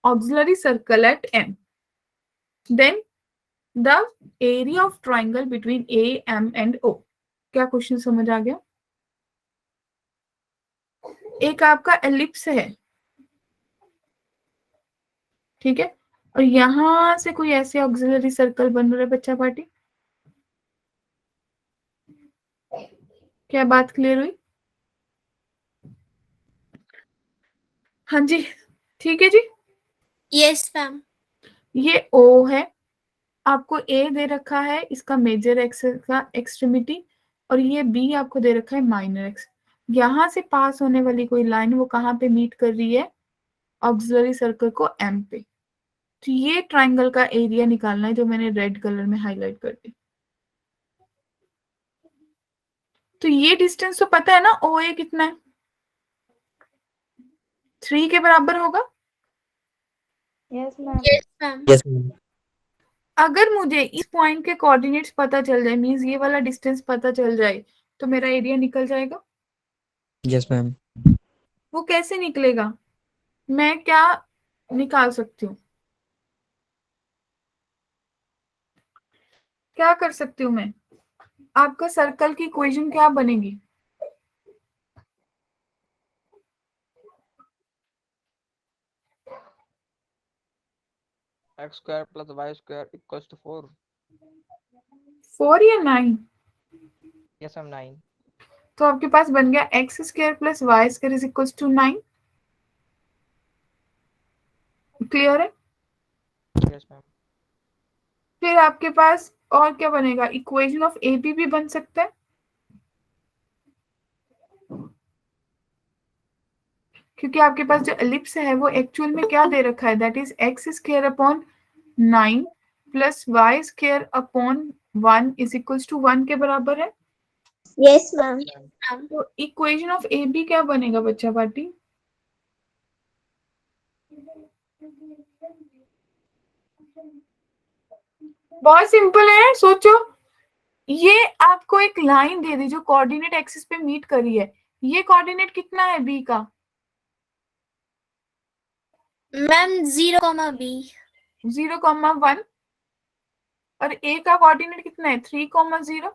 auxiliary circle at M. Then the area of triangle between A, M and O. क्या question समझ आ गया? एक आपका ellipse है, ठीक है, और यहां से कोई ऐसे ऑक्सिलरी सर्कल बन रहा है बच्चा पार्टी। क्या बात क्लियर हुई? हाँ जी, ठीक है जी। Yes ma'am. ये O है, आपको A दे रखा है इसका मेजर एक्सिस का एक्सट्रीमिटी, और ये B आपको दे रखा है माइनर एक्स। यहां से पास होने वाली कोई लाइन वो कहाँ पे मीट कर रही है? ऑक्सिलरी सर्कल को M पे। तो ये ट्राइंगल का एरिया निकालना है जो मैंने रेड कलर में हाईलाइट कर दी। तो ये डिस्टेंस तो पता है ना, OA कितना है? 3 के बराबर होगा। Yes, ma'am. Yes ma'am. Yes, ma'am. अगर मुझे इस पॉइंट के कोऑर्डिनेट्स पता चल जाए, मींस ये वाला डिस्टेंस पता चल जाए, तो मेरा एरिया निकल जाएगा। Yes, ma'am. वो कैसे निकलेगा? मैं क्या निकाल सकती हूँ, क्या कर सकती हूँ मैं? आपका सर्कल की इक्वेशन क्या बनेगी? X square plus Y square equals to 4. 4 या 9? Yes, ma'am. 9. तो आपके पास बन गया x square plus y square is equal to 9। Clear है? Yes, ma'am. फिर आपके पास और क्या बनेगा? इक्वेशन ऑफ एबी भी बन सकता है, क्योंकि आपके पास जो एलिप्स है वो एक्चुअल में क्या दे रखा है, that is x square upon 9 plus y square upon 1 is equal to 1 के बराबर है। Yes, ma'am. तो इक्वेशन ऑफ एबी क्या बनेगा बच्चा पार्टी? बहुत सिंपल है, सोचो। ये आपको एक लाइन दे दी जो कोऑर्डिनेट एक्सिस पे मीट करी है। ये कोऑर्डिनेट कितना है बी का? Ma'am 0,b। 0,1। और ए का कोऑर्डिनेट कितना है? 3,0।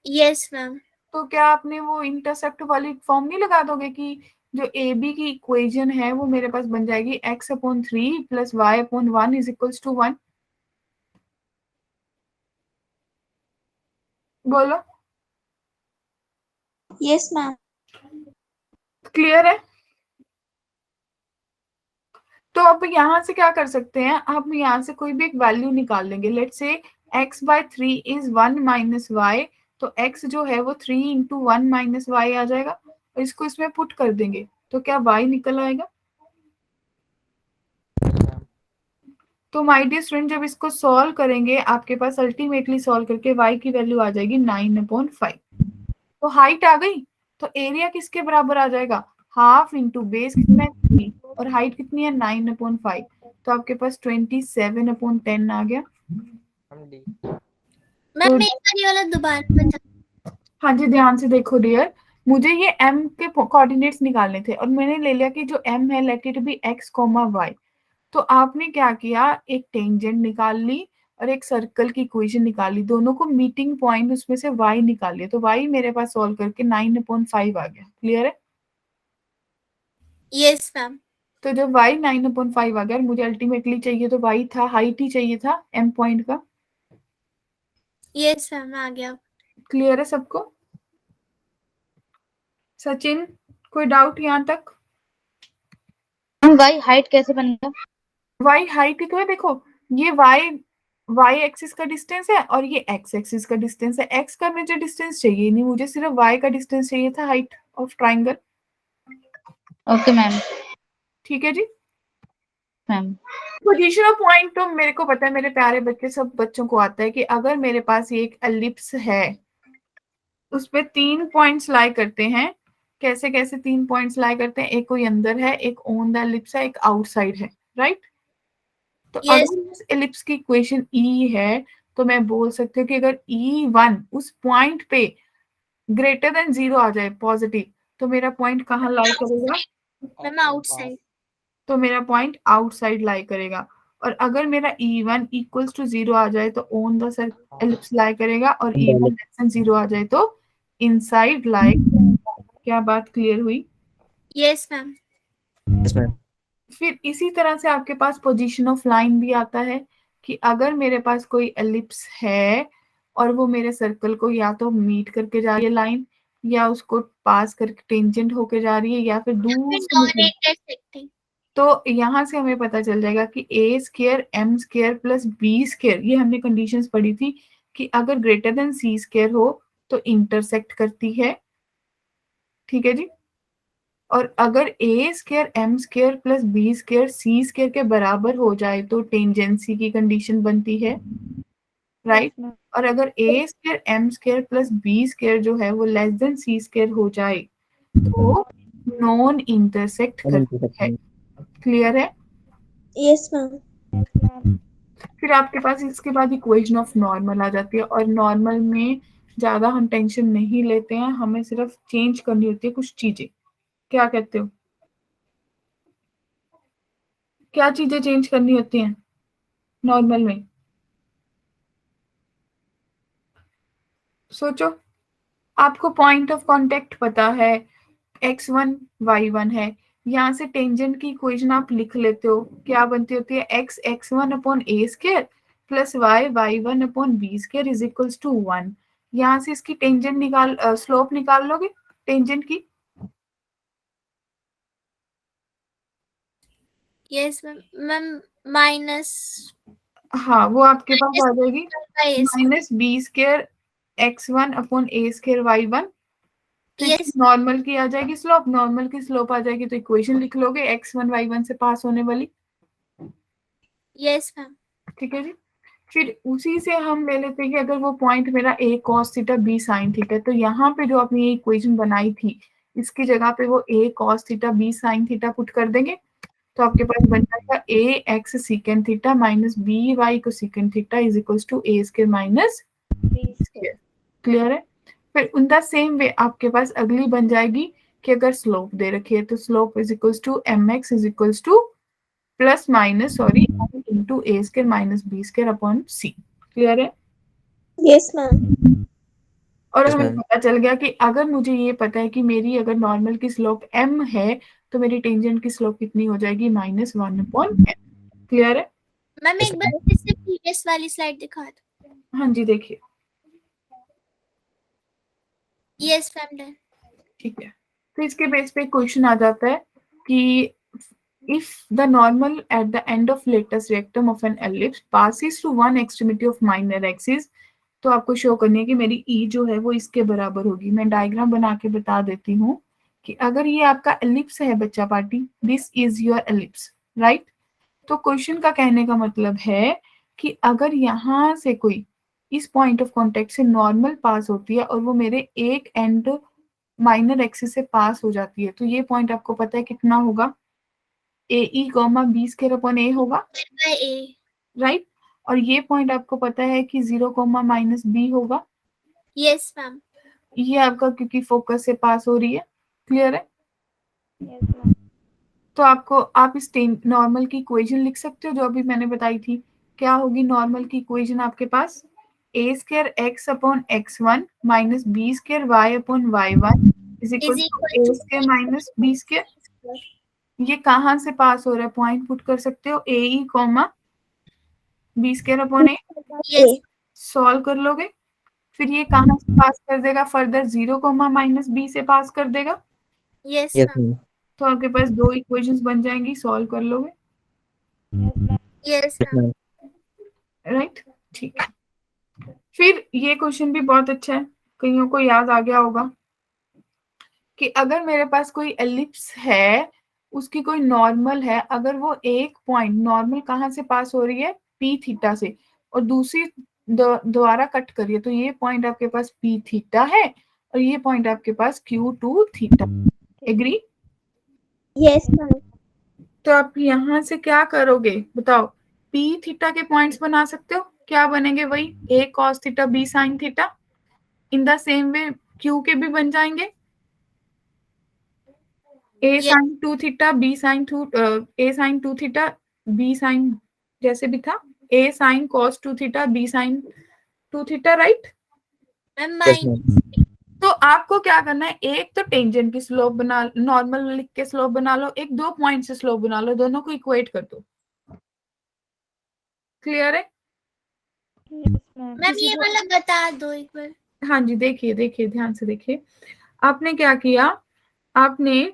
Yes ma'am. तो क्या आपने वो इंटरसेप्ट वाली फॉर्म नहीं लगा दोगे कि जो ए बी की इक्वेशन है वो मेरे पास बन जाएगी x upon 3 plus y upon 1 is equals to 1? बोलो। Yes, ma'am. क्लियर है? तो अब यहाँ से क्या कर सकते हैं, आप यहाँ से कोई भी एक वैल्यू निकाल लेंगे। Let's say x/3 is 1 minus y, तो x जो है वो 3 इंटू 1 माइनस वाई आ जाएगा, और इसको इसमें पुट कर देंगे तो क्या y निकल आएगा? Yes, ma'am. तो माय डियर स्टूडेंट, जब इसको सॉल्व करेंगे आपके पास अल्टीमेटली सॉल्व करके y की वैल्यू आ जाएगी 9/5। तो हाइट आ गई, तो एरिया किसके बराबर आ जाएगा? हाफ इंटू बेस कितना है 3, और हाइट कितनी है 9/5, तो आपके पास 27/10 आ गया। I'm D. मैम मैं ये वाला दोबारा बता। हाँ जी, ध्यान से देखो डियर, मुझे ये m के कोऑर्डिनेट्स निकालने थे और मैंने ले लिया कि जो m है let it be x, y। तो आपने क्या किया, एक टेंजेंट निकाल ली और एक सर्कल की इक्वेशन निकाली, दोनों को मीटिंग पॉइंट उसमें से y निकाल लिया, तो y मेरे पास सॉल्व करके 9/5 आ गया। क्लियर है? Yes ma'am. तो जब y 9/5 आ गया, मुझे अल्टीमेटली चाहिए तो y था, हाइट ही चाहिए था m पॉइंट का। यस मैम आ गया। क्लियर है सबको? सचिन, कोई डाउट यहाँ तक? वाई हाइट कैसे बनेगा? y हाइट ही तो है, देखो ये y एक्सिस का डिस्टेंस है और ये x एक्सिस का डिस्टेंस है। x का मुझे डिस्टेंस चाहिए नहीं, मुझे सिर्फ y का डिस्टेंस चाहिए था, height of triangle. Okay ma'am. ठीक है जी। मैम पोजीशन ऑफ पॉइंट तो मेरे को पता है, मेरे प्यारे बच्चे, सब बच्चों को आता है कि अगर मेरे पास ये एक एलिप्स है, उस पे 3 पॉइंट्स लाई करते हैं। कैसे कैसे 3 पॉइंट्स लाई करते हैं? एक कोई अंदर है, एक ऑन द एलिप्स है, एक आउटसाइड है, राइट? तो Yes. अगर इस एलिप्स की इक्वेशन E है, तो मैं बोल सकती हूँ कि अगर E1 उस पॉइंट पे ग्रेटर देन 0 आ जाए पॉजिटिव, तो मेरा पॉइंट कहाँ लाई करेगा? Ma'am outside. तो मेरा पॉइंट आउटसाइड लाई करेगा। और अगर मेरा E1 इक्वल्स टू 0 आ जाए तो ऑन द एलिप्स लाई करेगा, और E1 लेस देन 0 आ जाए तो इनसाइड लाई। क्या बात क्लियर हुई? Yes ma'am. Yes, ma'am. फिर इसी तरह से आपके पास पोजीशन ऑफ लाइन भी आता है कि अगर मेरे पास कोई एलिप्स है और वो मेरे सर्कल को या तो मीट करके जा रही है लाइन, या उसको पास करके टेंजेंट होके जा रही है, या फिर दूर से नॉन इंटरसेक्टिंग। तो यहाँ से हमें पता चल जाएगा कि a square m square plus b square, ये हमने कंडीशंस पढ़ी थी कि अगर ग्रेटर देन c स्क्वायर हो तो इंटरसेक्ट करती है। ठीक है जी। और अगर a square m square plus b square c square के बराबर हो जाए तो टेंजेंसी की कंडीशन बनती है, राइट? और अगर a square m square plus b square जो है वो लेस देन c स्क्वायर हो जाए तो नॉन इंटरसेक्ट करती है। क्लियर है? Yes, ma'am. फिर आपके पास इसके बाद इक्वेशन ऑफ नॉर्मल आ जाती है, और नॉर्मल में ज्यादा हम टेंशन नहीं लेते हैं, हमें सिर्फ चेंज करनी होती है कुछ चीजें। क्या कहते हो, क्या चीजें चेंज करनी होती हैं नॉर्मल में? सोचो। आपको पॉइंट ऑफ कांटेक्ट पता है, x1 y1 है, यहाँ से टेंजेंट की इक्वेशन आप लिख लेते हो, क्या बनती होती है, x x1 upon A square plus y y1 upon B square is equals to 1। यहाँ से इसकी टेंजेंट निकाल, स्लोप निकाल लोगे टेंजेंट की। Yes ma'am. मैम माइनस हाँ, वो आपके पास आ जाएगी yes minus B square x1 upon ए स्क्वायर y1। फिर यस नॉर्मल की आ जाएगी स्लोप, नॉर्मल की स्लोप आ जाएगी तो इक्वेशन लिख लोगे x1 y1 से पास होने वाली। Yes ma'am. ठीक है जी। फिर उसी से हम ले लेते हैं कि अगर वो पॉइंट मेरा a cos theta b sin theta, तो यहाँ पे जो आपने ये इक्वेशन बनाई थी, इसकी जगह पे वो a cos theta b sin theta put कर देंगे, तो आपके पास बन जाएगा a x secant theta minus b y cosecant theta is equals to a square minus b square. Clear है? फिर उन द सेम वे आपके पास अगली बन जाएगी कि अगर स्लोप दे रखी है तो slope is equals to mx is equals to plus minus sorry into a square minus B square upon C. Clear है? Yes, ma'am. और Yes, हमें ma'am. पता चल गया कि अगर मुझे ये पता है कि मेरी अगर नॉर्मल की स्लोप m है, तो मेरी टेंजेंट की स्लोप कितनी हो जाएगी, माइनस 1 अपॉन m। क्लियर है? मैम एक बार फिर से प्रीवियस वाली स्लाइड दिखा दो। हाँ जी, देखिए। Yes ma'am done. ठीक है, तो इसके बेस पे क्वेश्चन आ जाता है कि if the normal at the end of latest rectum of an ellipse passes to one extremity of minor axis, तो आपको शो करनी है कि मेरी ई जो है वो इसके बराबर होगी। मैं डायग्राम बना के बता देती हूँ कि अगर ये आपका एलिप्स है बच्चा party, this is your ellipse, right. तो क्वेश्चन का कहने का मतलब है कि अगर यहाँ से कोई इस पॉइंट ऑफ कांटेक्ट से नॉर्मल पास होती है और वो मेरे एक एंड माइनर एक्सिस से पास हो जाती है, तो ये पॉइंट आपको पता है कितना होगा, ए E comma B square upon ए होगा, बाय ए। राइट। और ये पॉइंट आपको पता है कि 0 कॉमा माइनस बी होगा, यस मैम। ये आपका क्योंकि फोकस से पास हो रही है। क्लियर है? तो आपको आप इस नॉर्मल की इक्वेशन लिख सकते हो जो अभी मैंने बताई थी। क्या होगी नॉर्मल की इक्वेशन आपके पास, A square X upon x1 minus B square Y upon y1 is equal to A square minus B square. ये कहाँ से पास हो रहा है, पॉइंट पुट कर सकते हो, ए E comma B square upon ए, यस सॉल्व कर लोगे। फिर ये कहाँ से पास कर देगा, फर्दर 0 कॉमा माइनस बी से पास कर देगा। Yes Yes, ma'am. ma'am. तो आपके पास दो इक्वेशंस बन जाएंगी, सॉल्व कर लोगे, yes Yes, ma'am. ma'am. Right. ठीक है, फिर ये क्वेश्चन भी बहुत अच्छा है, कईयों को याद आ गया होगा कि अगर मेरे पास कोई एलिप्स है, उसकी कोई नॉर्मल है, अगर वो एक पॉइंट नॉर्मल कहाँ से पास हो रही है, पी थीटा से, और दूसरी द्वारा कट करिए, तो ये पॉइंट आपके पास पी थीटा है और ये पॉइंट आपके पास Q two theta. Agree? Yes, ma'am. तो आप यहाँ से क्या करोगे बताओ, पी थीटा के पॉइंट्स बना सकते हो, क्या बनेंगे, वही A cos theta B sine theta. In the same way Q के भी बन जाएंगे, A sine two theta B sine two, A sine two theta B sine, जैसे भी था, A sine cos two theta B sine two theta, right. Ma'am Yes, ma'am. तो आपको क्या करना है, एक तो टेंजेंट की स्लोप बना, नॉर्मल लिख के स्लोप बना लो, एक दो पॉइंट से स्लोप बना लो, दोनों को इक्वेट कर दो। क्लियर है? मैम ये वाला बता दो एक बार। हाँ जी, देखिए देखिए ध्यान से देखिए, आपने क्या किया, आपने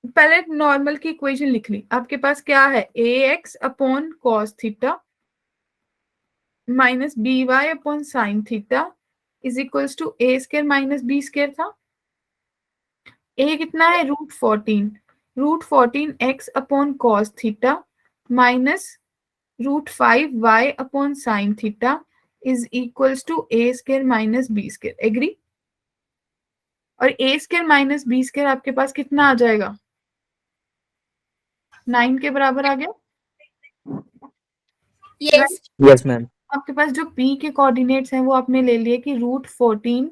पहले नॉर्मल की इक्वेशन लिख ली। आपके पास क्या है, A X upon cos theta minus B Y upon sine theta is equals to A square minus B square था। ए कितना है, √14, √14 X upon cos theta minus √5 Y upon sine theta is equals to A square minus B square. Agree? और A square minus B square आपके पास कितना आ जाएगा, 9 के बराबर आ गया। Yes. Yes, ma'am. आपके पास जो P के कोऑर्डिनेट्स हैं वो आपने ले लिए कि √14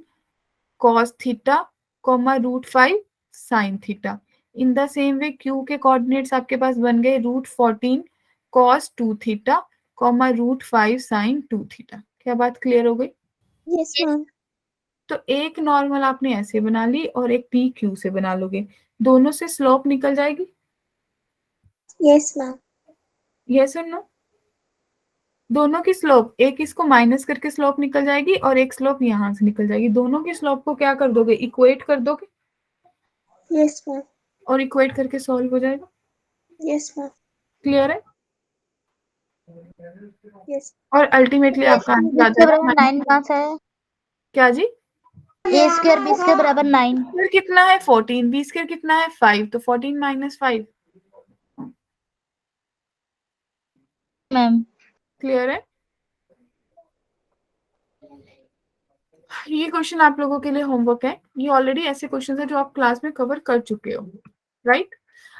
cos theta comma √5 sin theta. In the same way Q के कोऑर्डिनेट्स आपके पास बन गए √14 cos 2 theta comma √5 sin 2 theta. क्या बात क्लियर हो गई? Yes, ma'am. तो एक नॉर्मल आपने ऐसे बना ली और एक पी क्यू से बना लोगे, दोनों से स्लोप निकल जाएगी। Yes, ma'am. यस और नो? दोनों की स्लोप, एक इसको माइनस करके स्लोप निकल जाएगी और एक स्लोप यहाँ से निकल जाएगी। दोनों की स्लोप को क्या कर दोगे? इक्वेट कर दोगे Yes, ma'am. और इक्वेट करके सॉल्व हो जाएगा। Yes, ma'am. क्लियर है? Yes. और अल्टीमेटली आपका आंसर आ बीस के जाएगा बराबर 9 कहाँ से है? क्या जी? ए स्क्वायर 20 के बराबर 9। फिर कितना है 14, 20 के कितना है 5, तो 14 - 5। मैम क्लियर है? ये क्वेश्चन आप लोगों के लिए होमवर्क है। ये ऑलरेडी ऐसे क्वेश्चन है जो आप क्लास में कवर कर चुके हो, राइट?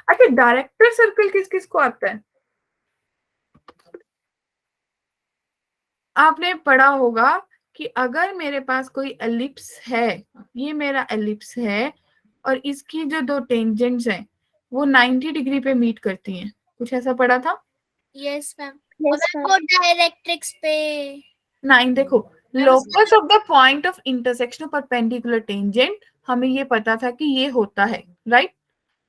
अच्छा, डायरेक्टर सर्कल किस किस को आता है? आपने पढ़ा होगा कि अगर मेरे पास कोई एलिप्स है, ये मेरा एलिप्स है और इसकी जो दो टेंजेंट्स हैं वो 90 डिग्री पे मीट करती हैं, कुछ ऐसा पढ़ा था? Yes, ma'am. Yes, और ma'am. वो डायरेक्ट्रिक्स पे 9 देखो, locus of the point of intersection of perpendicular tangent, हमें ये पता था कि ये होता है, राइट?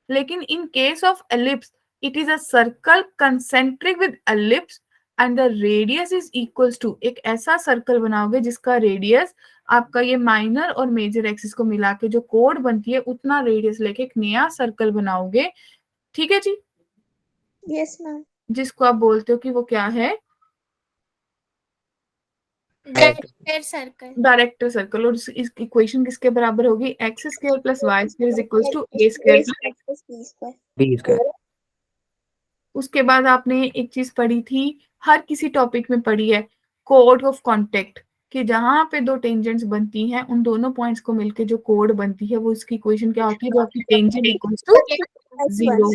लेकिन in case of ellipse it is a circle concentric with ellipse and the radius is equals to, एक ऐसा सर्कल बनाओगे जिसका रेडियस आपका ये माइनर और मेजर एक्सिस को मिला के जो कोड बनती है उतना रेडियस लेके एक नया सर्कल बनाओगे, ठीक है जी? Yes, ma'am. जिसको आप बोलते हो कि वो क्या है? Director circle. Director circle. और इस इक्वेशन किसके बराबर होगी? x square plus y square is equals to a square X plus B square. B square. उसके बाद आपने एक चीज पढ़ी थी, हर किसी टॉपिक में पढ़ी है, कोड ऑफ कॉन्टेक्ट, कि जहां पे दो टेंजेंट्स बनती हैं उन दोनों पॉइंट्स को मिलके जो कोड बनती है वो इसकी इक्वेशन क्या होती है? जो आपकी टेंजेंट इक्वल्स टू जीरो।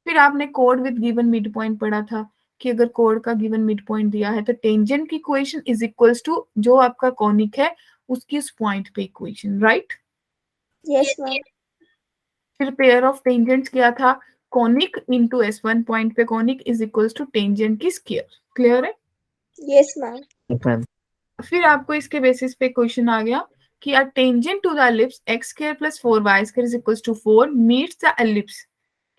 फिर आपने कोड विद गिवन मिड पॉइंट पढ़ा था कि अगर कोड का गिवन मिड पॉइंट दिया है तो टेंजेंट की इक्वेशन इज इक्वल्स टू जो आपका कॉनिक है उसकी उस पॉइंट पे इक्वेशन, राइट? Yes, ma'am. फिर पेयर ऑफ टेंजेंट्स क्या था? कॉनिक इनटू S1 पॉइंट पे conic is equals to tangent की स्क्वायर। क्लियर है? Yes, ma'am. Yes, ma'am. फिर आपको इसके बेसिस पे क्वेश्चन आ गया कि a tangent to the ellipse x square plus 4y square is equals to 4 meets the ellipse,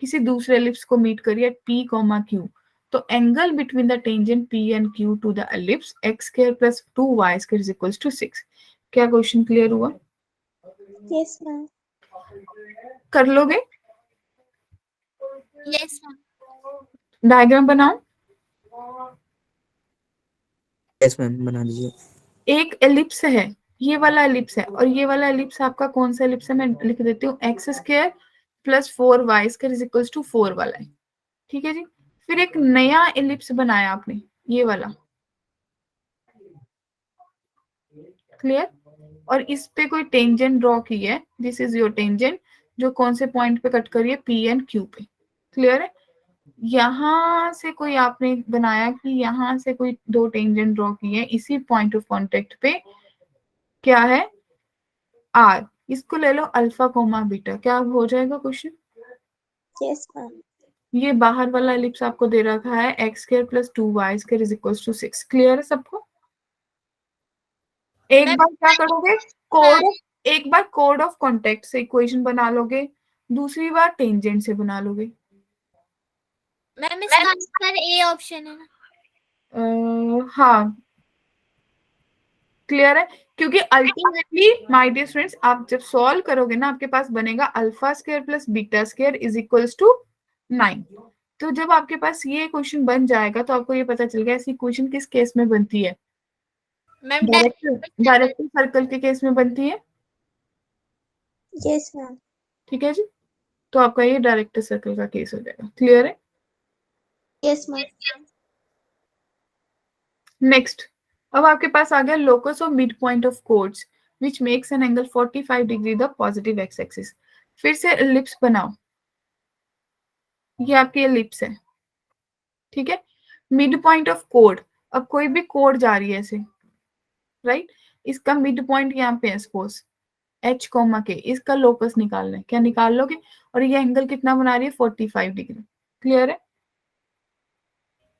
किसी दूसरे एलिप्स को मीट करिए p, q, तो angle between the tangent p and q to the ellipse x square plus 2y square is equals to 6। क्या question clear हुआ? Yes, ma'am. कर लोगे? Yes, ma'am. Diagram बनाओ। Yes, ma'am. बना दीजिए. एक एलिप्स है, ये वाला एलिप्स है और ये वाला एलिप्स आपका कौन सा एलिप्स है? मैं लिख देती हूँ, x square plus 4y square is equals to 4 वाला है, ठीक है जी? फिर एक नया एलिप्स बनाया आपने, ये वाला, क्लियर? और इस पे कोई टेंजेंट ड्रॉ की है, दिस इज योर टेंजेंट, जो कौन से पॉइंट पे कट करिए? P एंड Q पे। क्लियर है? यहाँ से कोई आपने बनाया कि यहाँ से कोई दो टेंजेंट ड्रॉ की है इसी पॉइंट ऑफ कांटेक्ट पे, क्या है? R, इसको ले लो अल्फा कोमा बीटा। क्या हो जाएगा क्वेश्चन? Yes, ma'am. ये बाहर वाला एलिप्स आपको दे रखा है x square plus 2y square is equals to 6। Clear है सबको? एक बार क्या करोगे? एक बार कोड ऑफ कॉन्टेक्ट से इक्वेशन बना लोगे, दूसरी बार टेंजेंट से बना लोगे। मैम इसका आंसर ए ऑप्शन है ना? हाँ, क्लियर है? क्योंकि अल्टीमेटली माय डियर स्टूडेंट्स आप जब सॉल्व करोगे ना आपके पास बनेगा alpha square plus beta square is equals to 9। तो जब आपके पास ये क्वेश्चन बन जाएगा तो आपको ये पता चल गया ऐसी क्वेश्चन किस केस में बनती है? मैम डायरेक्टर सर्कल के केस में बनती है, Yes, ma'am. ठीक है जी? तो आपका ये डायरेक्टर सर्कल का केस हो जाएगा। क्लियर है? Yes, ma'am. नेक्स्ट, अब आपके पास आ गया locus of mid point of codes which makes an angle 45 degree the positive x axis. फिर से एलिप्स बनाओ, ये आपकी एलिप्स है, ठीक है? मिड पॉइंट ऑफ कोड, अब कोई भी कोड जा रही है ऐसे, राइट, इसका मिड पॉइंट यहाँ पे है सपोज h कोमा के, इसका लोकस निकालना है, क्या निकाल लोगे, और ये एंगल कितना बना रही है 45 डिग्री। क्लियर है?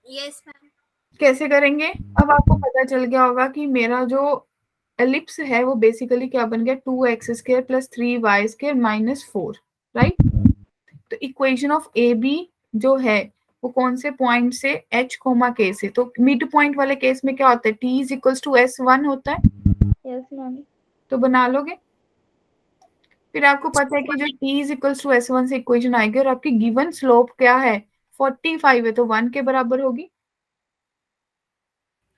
Yes ma'am. कैसे करेंगे? अब आपको पता चल गया होगा कि मेरा जो एलिप्स है वो बेसिकली क्या बन गया, 2x² plus 3y² minus 4, right. तो इक्वेशन ऑफ ए बी जो है वो कौन से पॉइंट से, h कोमा के से, तो मिड पॉइंट वाले केस में क्या होता है, t is equals to s1 होता है, यस मैम। तो बना लोगे। फिर आपको पता है कि जो t is equals to s1 से इक्वेशन आएगी और आपकी गिवन स्लोप क्या है 45 है, तो 1 के बराबर होगी।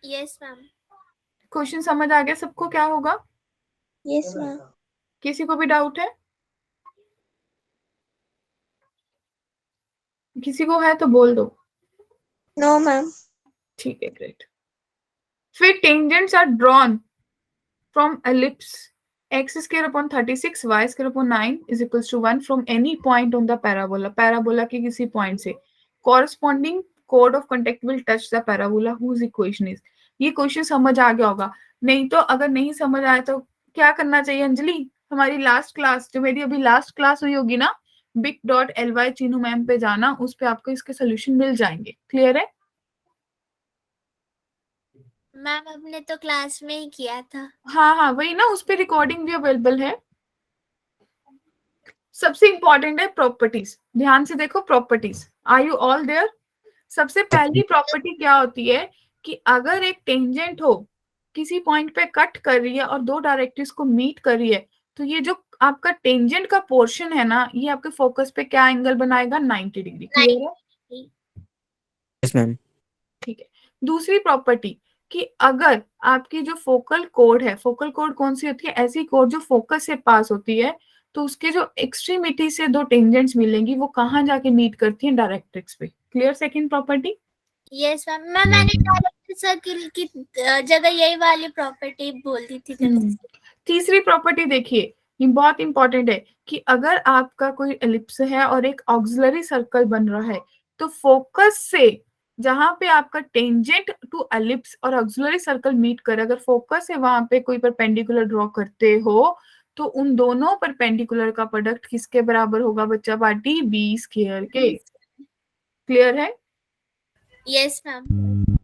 Yes ma'am. क्वेश्चन समझ आ गया सबको क्या होगा? Yes ma'am. किसी को भी डाउट है? किसी को है तो बोल दो। No ma'am. ठीक है, ग्रेट। फिर tangents are drawn from ellipse x² upon 36 y² upon 9 is equals to 1 from any point on the parabola, parabola के किसी पॉइंट से corresponding chord of contact will touch the parabola whose equation is। ये question समझ आ गया होगा, नहीं तो अगर नहीं समझ आया तो क्या करना चाहिए अंजलि, हमारी लास्ट क्लास जो मेरी अभी लास्ट क्लास हुई होगी ना, bit.ly चीनू मैम पे जाना, उस पे आपको इसके सोल्यूशन मिल जाएंगे। क्लियर है? मैम हमने तो क्लास में ही किया था। हाँ हाँ वही ना, उस पे रिकॉर्डिंग भी अवेलेबल है। सबसे इंपॉर्टेंट है प्रॉपर्टीज, ध्यान से देखो properties, are you all there? सबसे पहली प्रॉपर्टी क्या होती है कि अगर एक टेंजेंट हो किसी पॉइंट पे कट कर रही है और दो डायरेक्ट्रिक्स को मीट कर रही है, तो ये जो आपका टेंजेंट का पोर्शन है ना, ये आपके फोकस पे क्या एंगल बनाएगा, 90 डिग्री। क्लियर है? Yes ma'am. ठीक है। दूसरी प्रॉपर्टी कि अगर आपकी जो फोकल कोड है, फोकल कोड कौन सी होती है, ऐसी कोड जो फोकस से पास होती है, तो उसके जो एक्सट्रीमिटी से दो टेंजेंट्स मिलेंगी वो कहाँ जाके मीट करती हैं, डायरेक्ट्रिक्स पे। Clear? Second property. Yes ma'am. मैंने डायरेक्ट सर्किल की जगह यही वाली प्रॉपर्टी बोल दी थी गलती से। तीसरी प्रॉपर्टी देखिए, ये बहुत इंपॉर्टेंट है कि अगर आपका कोई एलिप्स है और एक ऑक्सिलरी सर्कल बन रहा है, तो फोकस से जहां पे आपका टेंजेंट टू एलिप्स और ऑक्सिलरी सर्कल मीट करे, अगर फोकस है वहां पे कोई परपेंडिकुलर ड्रॉ करते हो, तो उन दोनों परपेंडिकुलर का प्रोडक्ट किसके बराबर होगा बच्चा पार्टी, बी स्क्वायर के। क्लियर है? Yes ma'am.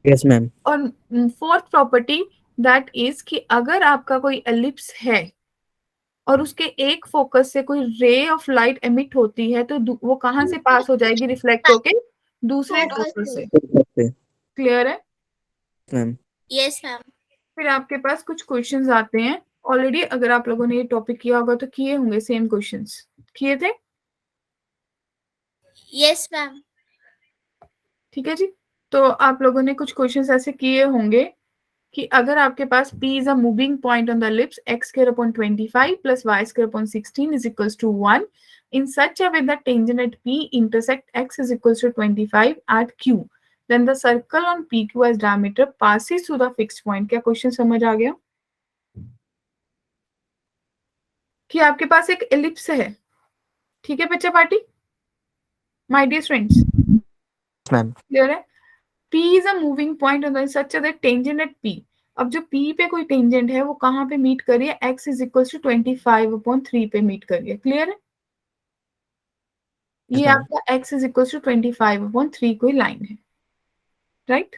Yes ma'am. और फोर्थ प्रॉपर्टी दैट इज कि अगर आपका कोई एलिप्स है और उसके एक फोकस से कोई रे ऑफ लाइट एमिट होती है, तो वो कहां से पास हो जाएगी, रिफ्लेक्ट होके दूसरे फोकस से। क्लियर है? मैम। Yes ma'am. फिर आपके पास कुछ क्वेश्चंस आते हैं, ऑलरेडी अगर आप लोगों ने ये टॉपिक किया होगा तो किए होंगे, सेम क्वेश्चंस किए थे। Yes ma'am. ठीक है जी, तो आप लोगों ने कुछ क्वेश्चंस ऐसे किए होंगे कि अगर आपके पास P is a moving point on the ellipse x² upon 25 plus y² upon 16 is equals to 1 in such a way that tangent at P intersect x is equals to 25 at Q, then the circle on PQ as diameter passes through the fixed point। क्या question समझ आ गया? कि आपके पास एक ellipse है, ठीक है बच्चा party, my dear friends. Ma'am. Clear है? P is a moving point on the such that tangent at P, अब जो P पे कोई टेंजेंट है वो कहाँ पे मीट कर रही है, x इज इक्वल टू 25/3 पे मीट कर रही है। क्लियर है? ये आपका x इज इक्वल टू 25/3 कोई लाइन है, राइट?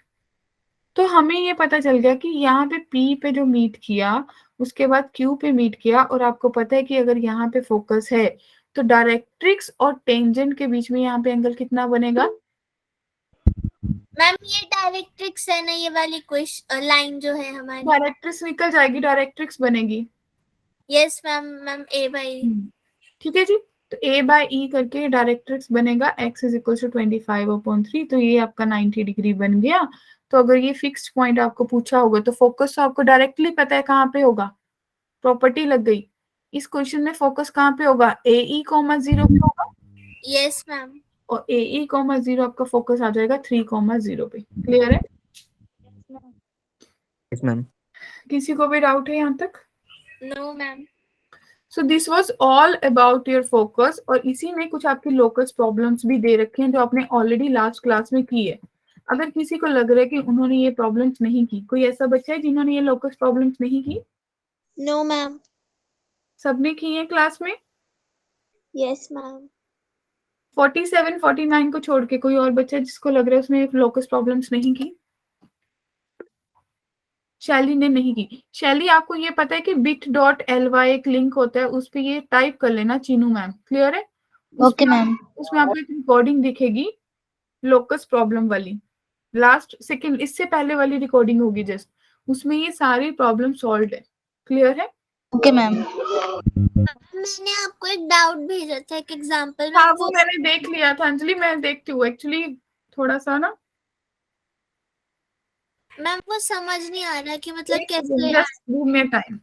तो हमें ये पता चल गया कि यहाँ पे P पे जो मीट किया, उसके बाद Q पे मीट किया, और आपको पता है कि अगर यहाँ पे फोकस है तो डायरेक्ट्रिक्स और टेंजेंट के बीच में यहाँ पे एंगल कितना बनेगा? मैम ये डायरेक्ट्रिक्स है ना, ये वाली क्वेश्चन लाइन जो है हमारी, डायरेक्ट्रिक्स निकल जाएगी, डायरेक्ट्रिक्स बनेगी। Yes ma'am. Ma'am A by, ठीक है जी, तो a बाय e करके डायरेक्ट्रिक्स बनेगा x इज इक्वल टू 25/3, तो ये आपका 90 डिग्री बन गया। तो अगर ये फिक्स्ड पॉइंट आपको पूछा होगा तो फोकस तो आपको डायरेक्टली पता है कहाँ पे होगा, प्रॉपर्टी लग गई। इस क्वेश्चन में फोकस कहाँ पे होगा, AE, 0 पे होगा, यस मैम। और AE, 0 आपका फोकस आ जाएगा 3, 0 पे। क्लियर है? Yes ma'am. किसी को भी डाउट है यहाँ तक? No ma'am. So this was all about your focus, और इसी में कुछ आपकी लोकस प्रॉब्लम्स भी दे रखे हैं जो आपने ऑलरेडी लास्ट क्लास में की है। अगर किसी को लग रहा है कि उन्होंने ये प्रॉब्लम्स नहीं की, कोई ऐसा बच्चा है जिन्होंने ये लोकस प्रॉब्लम्स नहीं की? No, ma'am. सबने की है क्लास में? Yes, ma'am. 47, 49 को छोड़ के कोई और बच्चा जिसको लग रहा है उसने लोकस प्रॉब्लम्स नहीं की? शैली ने नहीं की। शैली, आपको ये पता है कि bit.ly एक लिंक होता है, उस पे ये टाइप कर लेना चीनू मैम, क्लियर है? Okay ma'am. उसमें आपको एक रिकॉर्डिंग दिखेगी लोकस प्रॉब्लम वाली, लास्ट सेकंड इससे पहले वाली रिकॉर्डिंग होगी जस्ट, उसमें ये सारी प्रॉब्लम सॉल्व है, क्लियर है? Okay ma'am. मैंने आपको एक डाउट भेजा था, एक एग्जांपल में। हाँ, वो मैंने देख लिया था अंजलि, मैं देखती हूँ एक्चुअली थोड़ा सा ना, मैम वो समझ नहीं आ रहा कि मतलब कैसे। Just give me time.